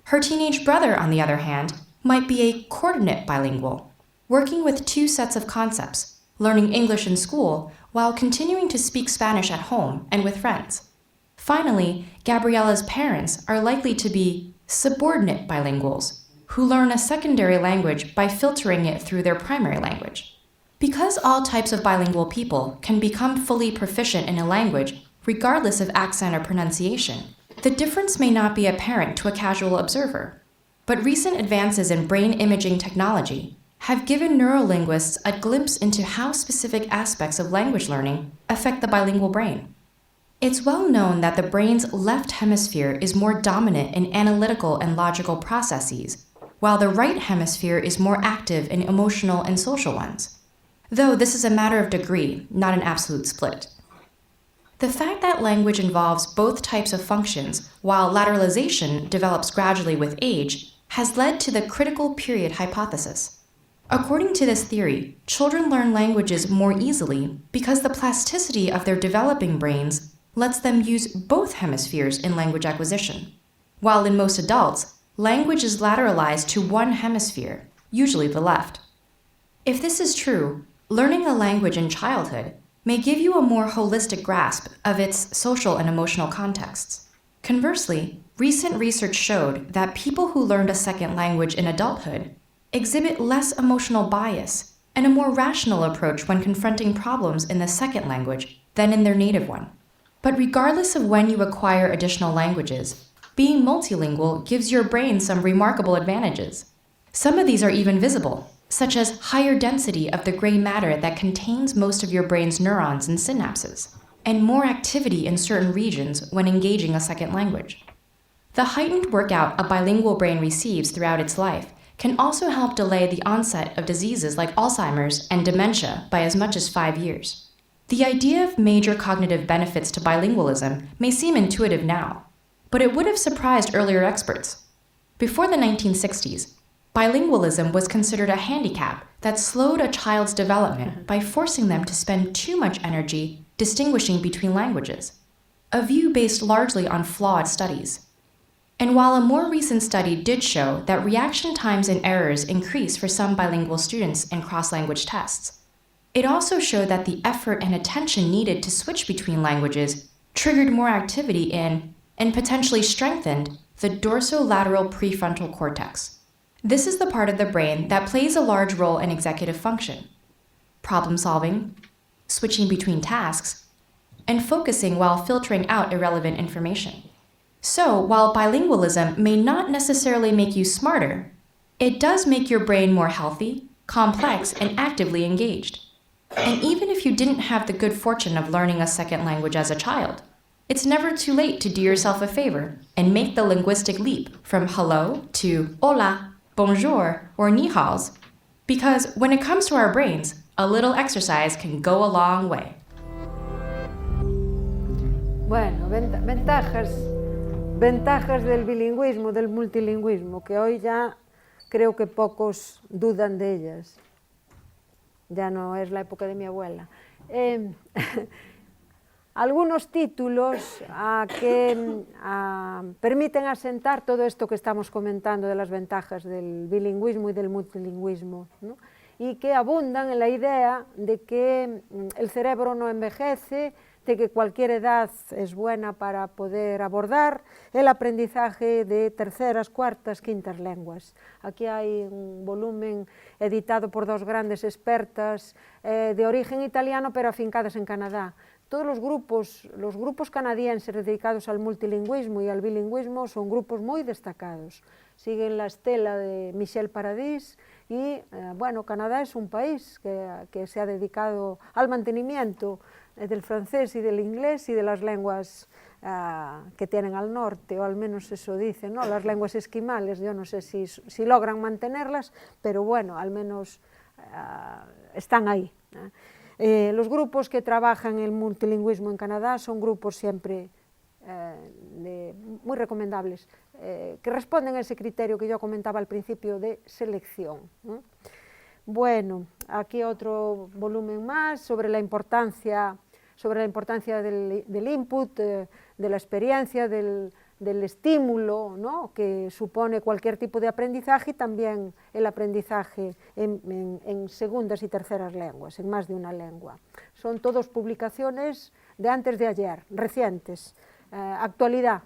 Her teenage brother, on the other hand, might be a coordinate bilingual, working with 2 sets of concepts, learning English in school while continuing to speak Spanish at home and with friends. Finally, Gabriella's parents are likely to be subordinate bilinguals, who learn a secondary language by filtering it through their primary language. Because all types of bilingual people can become fully proficient in a language, regardless of accent or pronunciation, the difference may not be apparent to a casual observer. But recent advances in brain imaging technology have given neurolinguists a glimpse into how specific aspects of language learning affect the bilingual brain. It's well known that the brain's left hemisphere is more dominant in analytical and logical processes, while the right hemisphere is more active in emotional and social ones. Though this is a matter of degree, not an absolute split. The fact that language involves both types of functions, while lateralization develops gradually with age, has led to the critical period hypothesis. According to this theory, children learn languages more easily because the plasticity of their developing brains lets them use both hemispheres in language acquisition. While in most adults, language is lateralized to one hemisphere, usually the left. If this is true, learning a language in childhood may give you a more holistic grasp of its social and emotional contexts. Conversely, recent research showed that people who learned a second language in adulthood exhibit less emotional bias and a more rational approach when confronting problems in the second language than in their native one. But regardless of when you acquire additional languages, being multilingual gives your brain some remarkable advantages. Some of these are even visible, such as higher density of the gray matter that contains most of your brain's neurons and synapses, and more activity in certain regions when engaging a second language. The heightened workout a bilingual brain receives throughout its life can also help delay the onset of diseases like Alzheimer's and dementia by as much as 5 years. The idea of major cognitive benefits to bilingualism may seem intuitive now, but it would have surprised earlier experts. Before the 1960s, bilingualism was considered a handicap that slowed a child's development by forcing them to spend too much energy distinguishing between languages, a view based largely on flawed studies. And while a more recent study did show that reaction times and errors increase for some bilingual students in cross-language tests, it also showed that the effort and attention needed to switch between languages triggered more activity in, and potentially strengthened, the dorsolateral prefrontal cortex. This is the part of the brain that plays a large role in executive function, problem solving, switching between tasks, and focusing while filtering out irrelevant information. So, while bilingualism may not necessarily make you smarter, it does make your brain more healthy, complex, and actively engaged. And even if you didn't have the good fortune of learning a second language as a child, it's never too late to do yourself a favor and make the linguistic leap from hello to hola, bonjour, or ni haos, because when it comes to our brains, a little exercise can go a long way. Bueno, ventajas del bilingüismo, del multilingüismo, que hoy ya creo que pocos dudan de ellas. Ya no es la época de mi abuela. Algunos títulos que permiten asentar todo esto que estamos comentando de las ventajas del bilingüismo y del multilingüismo, ¿no? Y que abundan en la idea de que el cerebro no envejece, de que cualquier edad es buena para poder abordar el aprendizaje de terceras, cuartas, quintas lenguas. Aquí hay un volumen editado por dos grandes expertas de origen italiano pero afincadas en Canadá. Todos los grupos canadienses dedicados al multilingüismo y al bilingüismo son grupos muy destacados. Siguen la estela de Michel Paradis y, bueno, Canadá es un país que se ha dedicado al mantenimiento del francés y del inglés y de las lenguas que tienen al norte, o al menos eso dicen, ¿no? Las lenguas esquimales, yo no sé si logran mantenerlas, pero bueno, al menos están ahí. Los grupos que trabajan el multilingüismo en Canadá son grupos siempre muy recomendables, que responden a ese criterio que yo comentaba al principio de selección. Bueno, aquí otro volumen más sobre la importancia del input, de la experiencia, del estímulo, ¿no?, que supone cualquier tipo de aprendizaje, y también el aprendizaje en segundas y terceras lenguas, en más de una lengua. Son todas publicaciones de antes de ayer, recientes, actualidad.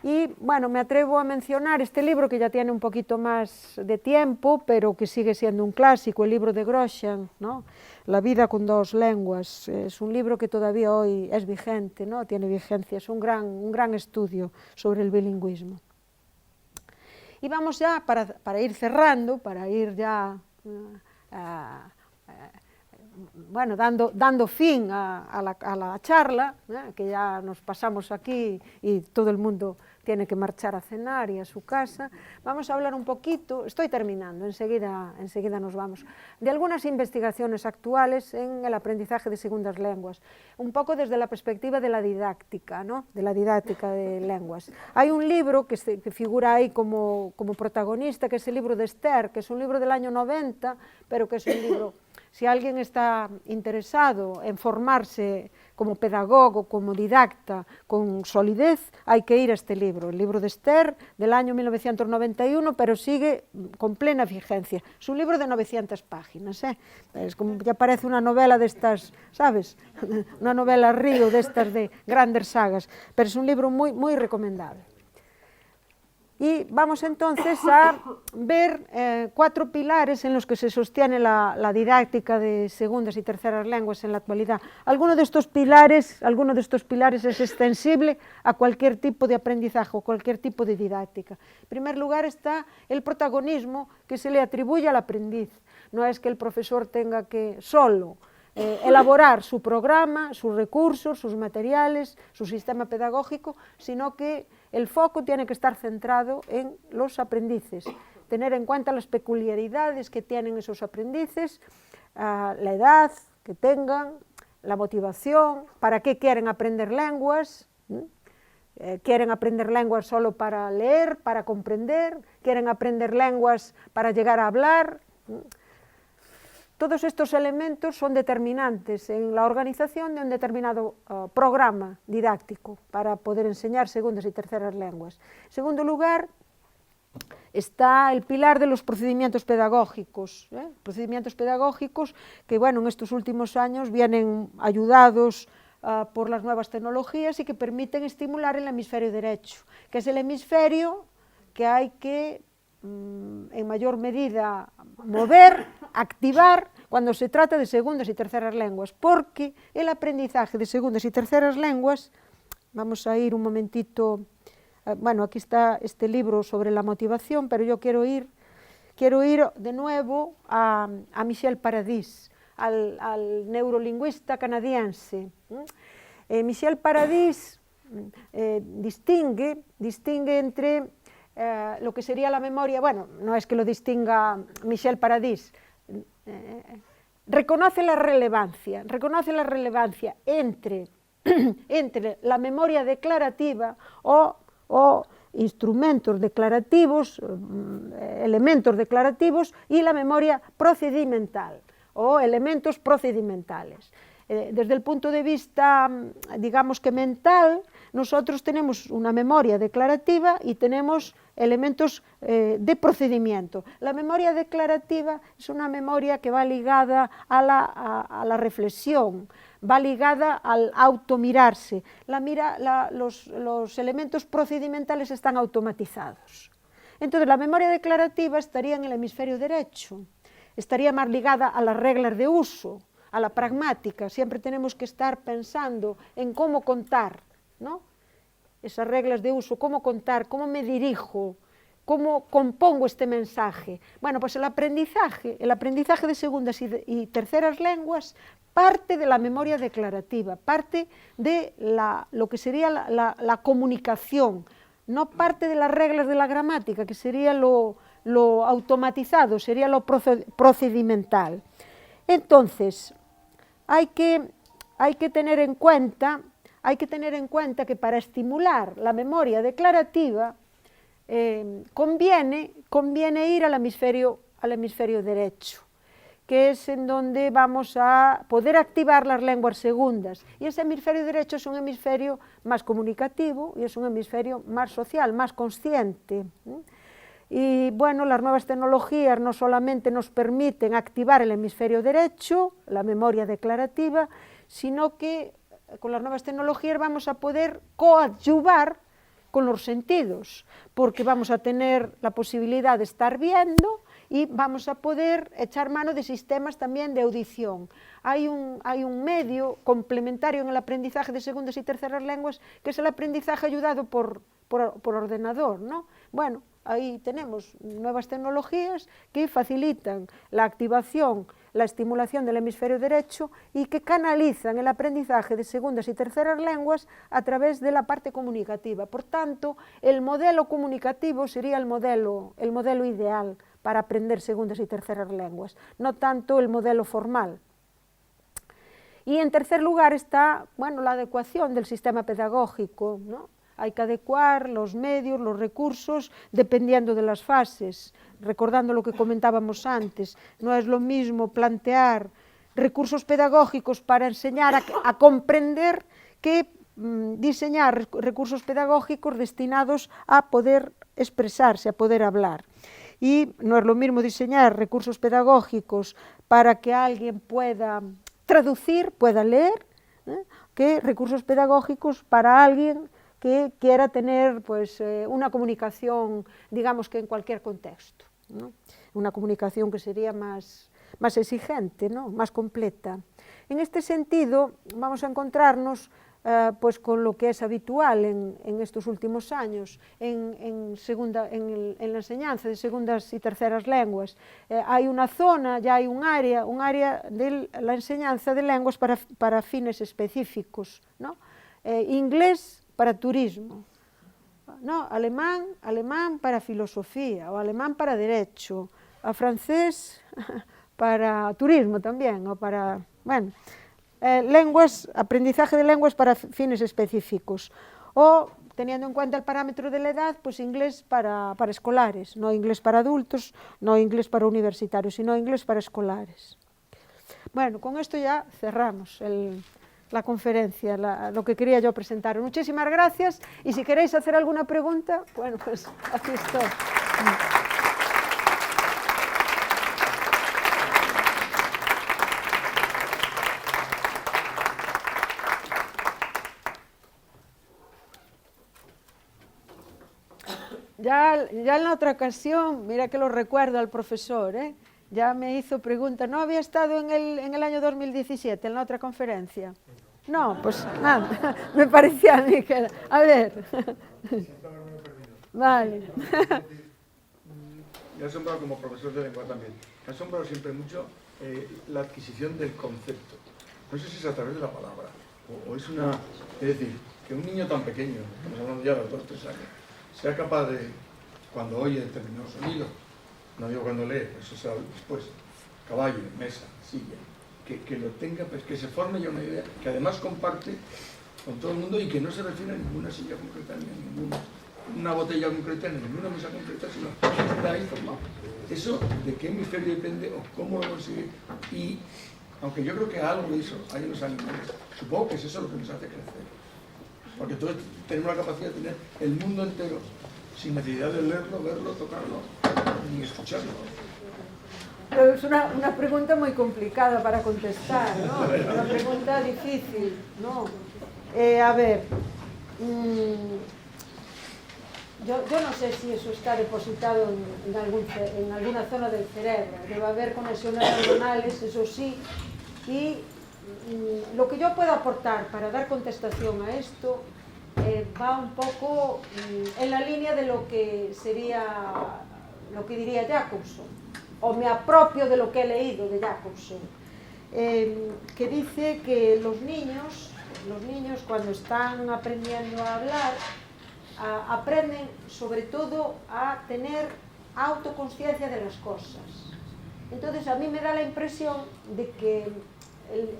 Y bueno, me atrevo a mencionar este libro que ya tiene un poquito más de tiempo, pero que sigue siendo un clásico, el libro de Grosjean, ¿no? La vida con dos lenguas. Es un libro que todavía hoy es vigente, ¿no? Tiene vigencia, es un gran estudio sobre el bilingüismo. Y vamos ya, para ir cerrando, para ir ya bueno, dando fin a la charla, que ya nos pasamos aquí y todo el mundo tiene que marchar a cenar y a su casa. Vamos a hablar un poquito, estoy terminando, enseguida nos vamos, de algunas investigaciones actuales en el aprendizaje de segundas lenguas, un poco desde la perspectiva de la didáctica, ¿no?, de la didáctica de lenguas. Hay un libro que figura ahí como protagonista, que es el libro de Esther, que es un libro del año 90, pero que es un libro, si alguien está interesado en formarse como pedagogo, como didacta, con solidez, hay que ir a este libro, el libro de Esther del año 1991, pero sigue con plena vigencia. Es un libro de 900 páginas, ¿eh? Es como, ya parece una novela de estas, ¿sabes? Una novela río de estas de grandes sagas, pero es un libro muy, muy recomendable. Y vamos entonces a ver 4 pilares en los que se sostiene la didáctica de segundas y terceras lenguas en la actualidad. Alguno de estos pilares es extensible a cualquier tipo de aprendizaje o cualquier tipo de didáctica. En primer lugar está el protagonismo que se le atribuye al aprendiz. No es que el profesor tenga que solo elaborar su programa, sus recursos, sus materiales, su sistema pedagógico, sino que el foco tiene que estar centrado en los aprendices, tener en cuenta las peculiaridades que tienen esos aprendices, la edad que tengan, la motivación, para qué quieren aprender lenguas, quieren aprender lenguas solo para leer, para comprender, quieren aprender lenguas para llegar a hablar. Todos estos elementos son determinantes en la organización de un determinado programa didáctico para poder enseñar segundas y terceras lenguas. En segundo lugar, está el pilar de los procedimientos pedagógicos. Procedimientos pedagógicos que, bueno, en estos últimos años vienen ayudados por las nuevas tecnologías y que permiten estimular el hemisferio derecho, que es el hemisferio que hay que en mayor medida mover, activar cuando se trata de segundas y terceras lenguas, porque el aprendizaje de segundas y terceras lenguas, vamos a ir un momentito, bueno, aquí está este libro sobre la motivación, pero yo quiero ir de nuevo a Michel Paradis, al neurolingüista canadiense. Michel Paradis distingue entre lo que sería la memoria, bueno, no es que lo distinga Michel Paradis, reconoce la relevancia entre la memoria declarativa o instrumentos declarativos, elementos declarativos, y la memoria procedimental o elementos procedimentales. Desde el punto de vista, digamos que mental, nosotros tenemos una memoria declarativa y tenemos elementos de procedimiento. La memoria declarativa es una memoria que va ligada a la reflexión, va ligada al automirarse. Los elementos procedimentales están automatizados. Entonces, la memoria declarativa estaría en el hemisferio derecho, estaría más ligada a las reglas de uso, a la pragmática. Siempre tenemos que estar pensando en cómo contar, ¿no? Esas reglas de uso, cómo contar, cómo me dirijo, cómo compongo este mensaje. Bueno, pues el aprendizaje de segundas y terceras lenguas parte de la memoria declarativa, parte de lo que sería la comunicación, no parte de las reglas de la gramática, que sería lo automatizado, sería lo procedimental. Entonces, hay que tener en cuenta que para estimular la memoria declarativa conviene ir al hemisferio derecho, que es en donde vamos a poder activar las lenguas segundas. Y ese hemisferio derecho es un hemisferio más comunicativo y es un hemisferio más social, más consciente. Y bueno, las nuevas tecnologías no solamente nos permiten activar el hemisferio derecho, la memoria declarativa, sino que con las nuevas tecnologías vamos a poder coadyuvar con los sentidos, porque vamos a tener la posibilidad de estar viendo y vamos a poder echar mano de sistemas también de audición. Hay un medio complementario en el aprendizaje de segundas y terceras lenguas, que es el aprendizaje ayudado por ordenador, ¿no? Bueno, ahí tenemos nuevas tecnologías que facilitan la activación, la estimulación del hemisferio derecho y que canalizan el aprendizaje de segundas y terceras lenguas a través de la parte comunicativa. Por tanto, el modelo comunicativo sería el modelo ideal para aprender segundas y terceras lenguas, no tanto el modelo formal. Y en tercer lugar está, bueno, la adecuación del sistema pedagógico, ¿no? Hay que adecuar los medios, los recursos, dependiendo de las fases. Recordando lo que comentábamos antes, no es lo mismo plantear recursos pedagógicos para enseñar a comprender que diseñar recursos pedagógicos destinados a poder expresarse, a poder hablar. Y no es lo mismo diseñar recursos pedagógicos para que alguien pueda traducir, pueda leer, que recursos pedagógicos para alguien que quiera tener pues, una comunicación, digamos que en cualquier contexto, ¿no? Una comunicación que sería más exigente, ¿no? Más completa. En este sentido, vamos a encontrarnos pues con lo que es habitual en estos últimos años en la enseñanza de segundas y terceras lenguas. Hay una zona, ya hay un área de la enseñanza de lenguas para fines específicos, ¿no? Inglés para turismo, ¿no? Alemán para filosofía, o alemán para derecho, a francés para turismo también, o para, bueno, lenguas, aprendizaje de lenguas para fines específicos, o teniendo en cuenta el parámetro de la edad, pues inglés para escolares, no inglés para adultos, no inglés para universitarios, sino inglés para escolares. Bueno, con esto ya cerramos la conferencia, lo que quería yo presentar. Muchísimas gracias, y si queréis hacer alguna pregunta, bueno, pues aquí estoy. Ya en la otra ocasión, mira que lo recuerdo al profesor, ya me hizo pregunta, ¿no había estado en el año 2017, en la otra conferencia? No, pues nada, me parecía a mí que era. A ver. Vale. Me ha asombrado como profesor de lengua también. Me ha asombrado siempre mucho la adquisición del concepto. No sé si es a través de la palabra o es una... Es decir, que un niño tan pequeño, estamos hablando ya de los 2 o 3 años, sea capaz de, cuando oye determinados sonidos, no digo cuando lee, eso será después, caballo, mesa, silla, que lo tenga, pues que se forme ya una idea, que además comparte con todo el mundo y que no se refiere a ninguna silla concreta, ni a ninguna botella concreta, ni a ninguna mesa concreta, sino que está ahí formado. Eso, ¿de qué hemisferio depende o cómo lo consigue? Y, aunque yo creo que algo de eso hay en los animales, supongo que es eso lo que nos hace crecer. Porque todos tenemos la capacidad de tener el mundo entero sin necesidad de leerlo, verlo, tocarlo, ni escucharlo. Pero es una pregunta muy complicada para contestar, ¿no? Una pregunta difícil, ¿no? A ver, yo no sé si eso está depositado en alguna zona del cerebro. Debe haber conexiones neuronales, eso sí, y lo que yo puedo aportar para dar contestación a esto va un poco en la línea de lo que diría Jacobson, o me apropio de lo que he leído de Jacobson, que dice que los niños cuando están aprendiendo a hablar, aprenden sobre todo a tener autoconsciencia de las cosas. Entonces a mí me da la impresión de que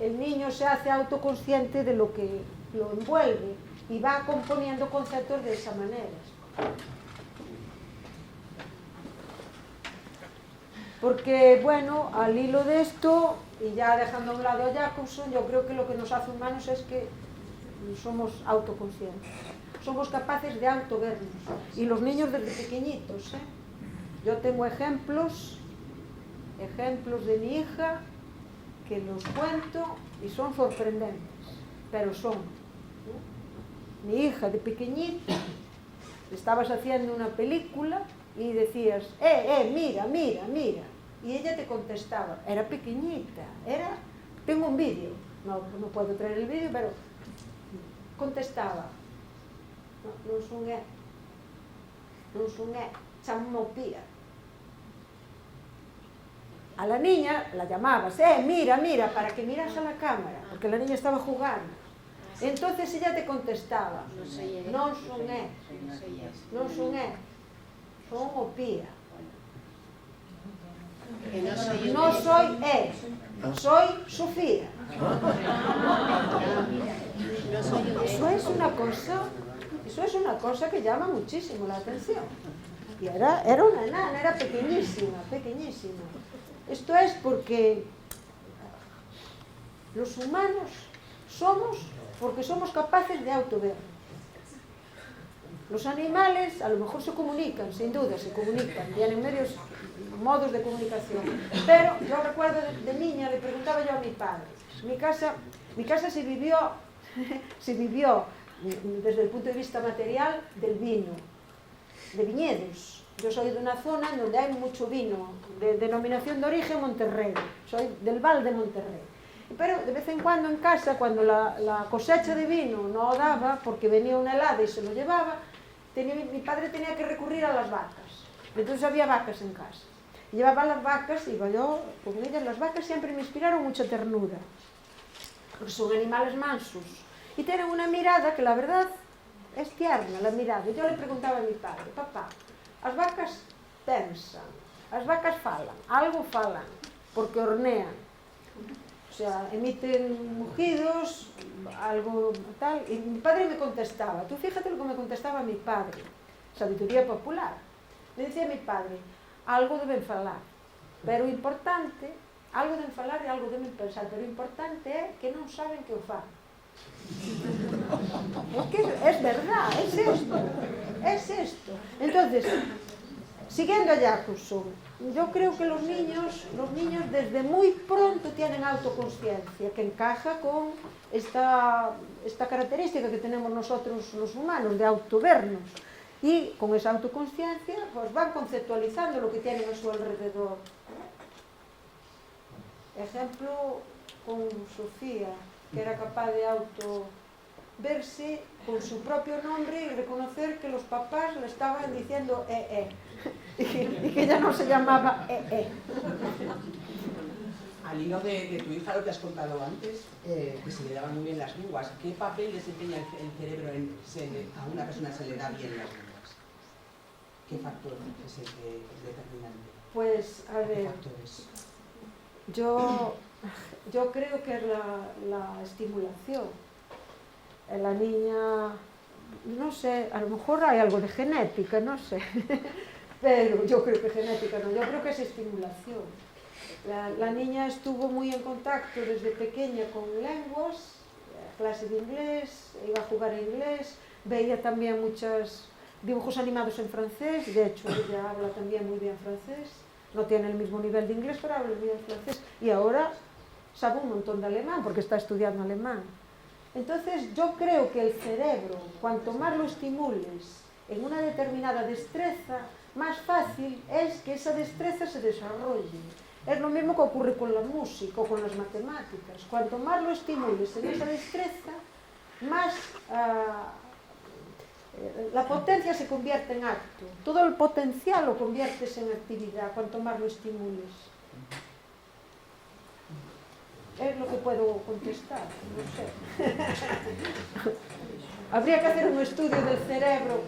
el niño se hace autoconsciente de lo que lo envuelve y va componiendo conceptos de esa manera. Porque, bueno, al hilo de esto, y ya dejando a un lado a Jacobson, yo creo que lo que nos hace humanos es que somos autoconscientes, somos capaces de autovernos, y los niños desde pequeñitos, Yo tengo ejemplos de mi hija que los cuento y son sorprendentes, pero son, ¿no? Mi hija de pequeñita, estabas haciendo una película y decías, mira, mira, mira, y ella te contestaba, era pequeñita, tengo un vídeo, no puedo traer el vídeo, pero contestaba, non son chammo pía. A la niña la llamabas, mira, mira, para que miras a la cámara, porque la niña estaba jugando. Entonces ella te contestaba, non son son opía. No soy soy Sofía. Eso es una cosa que llama muchísimo la atención. Y era una enana, era pequeñísima. Esto es porque los humanos somos capaces de autover. Los animales a lo mejor se comunican, sin duda se comunican, tienen modos de comunicación. Pero yo recuerdo de niña, le preguntaba yo a mi padre, mi casa se vivió desde el punto de vista material, del vino, de viñedos. Yo soy de una zona donde hay mucho vino, de denominación de origen Monterrey, soy del Val de Monterrey. Pero de vez en cuando en casa, cuando la cosecha de vino no daba, porque venía una helada y se lo llevaba, mi padre tenía que recurrir a las vacas. Entonces había vacas en casa. Llevaba las vacas, iba yo con ellas. Las vacas siempre me inspiraron mucha ternura, porque son animales mansos y tienen una mirada que la verdad es tierna, la mirada. Yo le preguntaba a mi padre: papá, as vacas pensan, as vacas falan, algo falan, porque hornean, o sea, emiten mugidos, algo tal. Y mi padre me contestaba, tú fíjate lo que me contestaba mi padre, sabiduría popular. Me decía mi padre: algo deben falar, pero importante, algo deben falar e algo deben pensar, pero importante é que non saben que o fan. Es que es verdad, es esto. Entonces, siguiendo a Jacobson, yo creo que los niños desde muy pronto tienen autoconsciencia, que encaja con esta característica que tenemos nosotros los humanos, de autovernos. Y con esa autoconsciencia pues van conceptualizando lo que tienen a su alrededor. Ejemplo con Sofía, que era capaz de verse con su propio nombre y reconocer que los papás le estaban diciendo y que ya no se llamaba Al hilo de tu hija, lo que has contado antes, que se le daban muy bien las lenguas, ¿qué papel desempeña el cerebro a una persona se le da bien las lenguas? ¿Qué factor es el que es determinante? Pues, a ver, yo creo que es la estimulación. La niña, no sé, a lo mejor hay algo de genética, no sé, pero yo creo que genética no, yo creo que es estimulación. La niña estuvo muy en contacto desde pequeña con lenguas, clase de inglés, iba a jugar en inglés, veía también muchos dibujos animados en francés, de hecho ella habla también muy bien francés, no tiene el mismo nivel de inglés, pero habla muy bien francés, y ahora sabe un montón de alemán porque está estudiando alemán. Entonces yo creo que el cerebro, cuanto más lo estimules en una determinada destreza, más fácil es que esa destreza se desarrolle. Es lo mismo que ocurre con la música o con las matemáticas. Cuanto más lo estimules en esa destreza, más la potencia se convierte en acto. Todo el potencial lo conviertes en actividad, cuanto más lo estimules. Es lo que puedo contestar, no sé. Habría que hacer un estudio del cerebro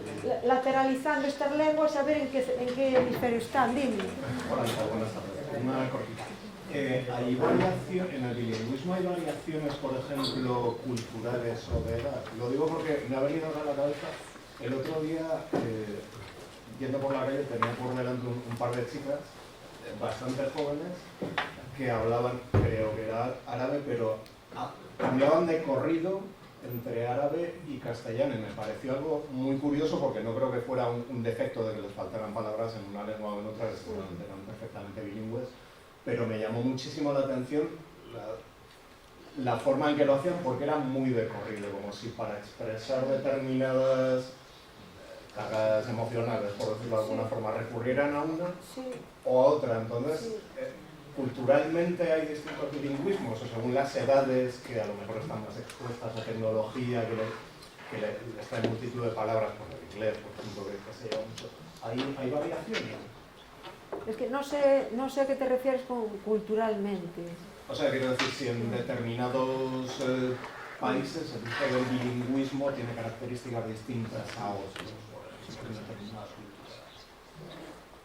lateralizando estas lenguas, a ver en qué hemisferio están. Dime. Hola, buenas tardes. Una cortita. En el bilingüismo hay variaciones, por ejemplo, culturales o de edad. Lo digo porque me ha venido a la cabeza el otro día, yendo por la calle, tenía por delante un par de chicas bastante jóvenes que hablaban, creo que era árabe, pero cambiaban de corrido entre árabe y castellano, y me pareció algo muy curioso porque no creo que fuera un defecto de que les faltaran palabras en una lengua o en otra, que seguramente eran perfectamente bilingües, pero me llamó muchísimo la atención la forma en que lo hacían, porque era muy de corrido, como si para expresar determinadas cargas emocionales, por decirlo de alguna forma, recurrieran a una o a otra. Entonces, culturalmente hay distintos bilingüismos, o según las edades que a lo mejor están más expuestas a tecnología, que les trae multitud de palabras, por el inglés, por ejemplo, que se lleva mucho. ¿Hay variaciones? Es que no sé a qué te refieres con culturalmente. O sea, quiero decir, si en determinados países el uso del bilingüismo tiene características distintas a otros, en determinadas culturas.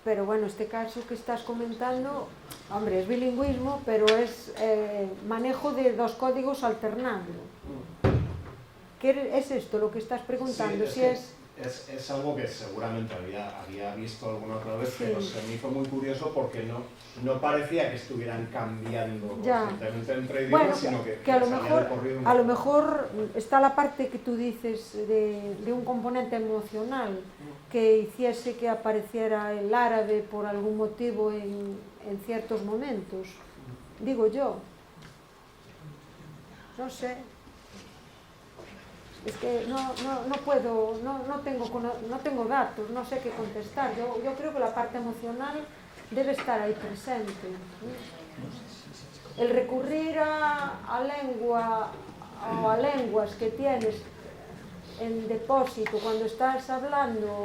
Pero bueno, este caso que estás comentando, hombre, es bilingüismo, pero es manejo de dos códigos alternando. ¿Qué es esto lo que estás preguntando? Sí, es algo que seguramente había visto alguna otra vez, pero se me hizo muy curioso porque no parecía que estuvieran cambiando constantemente entre idiomas, sino que a lo mejor está la parte que tú dices de un componente emocional que hiciese que apareciera el árabe por algún motivo en ciertos momentos, digo yo, no sé. es que no puedo, no tengo datos, no sé qué contestar. Yo creo que la parte emocional debe estar ahí presente. El recurrir a lengua o a lenguas que tienes en depósito cuando estás hablando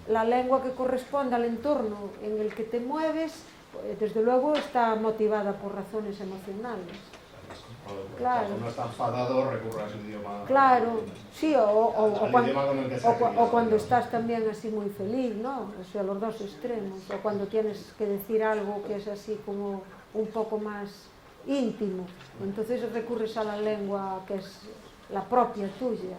la lengua que corresponde al entorno en el que te mueves, desde luego está motivada por razones emocionales. Claro. Cuando uno está enfadado recurre a su idioma. Claro, sí, o cuando ¿no? estás también así muy feliz, ¿no? O sea, los dos extremos. O cuando tienes que decir algo que es así como un poco más íntimo. Entonces recurres a la lengua que es la propia tuya.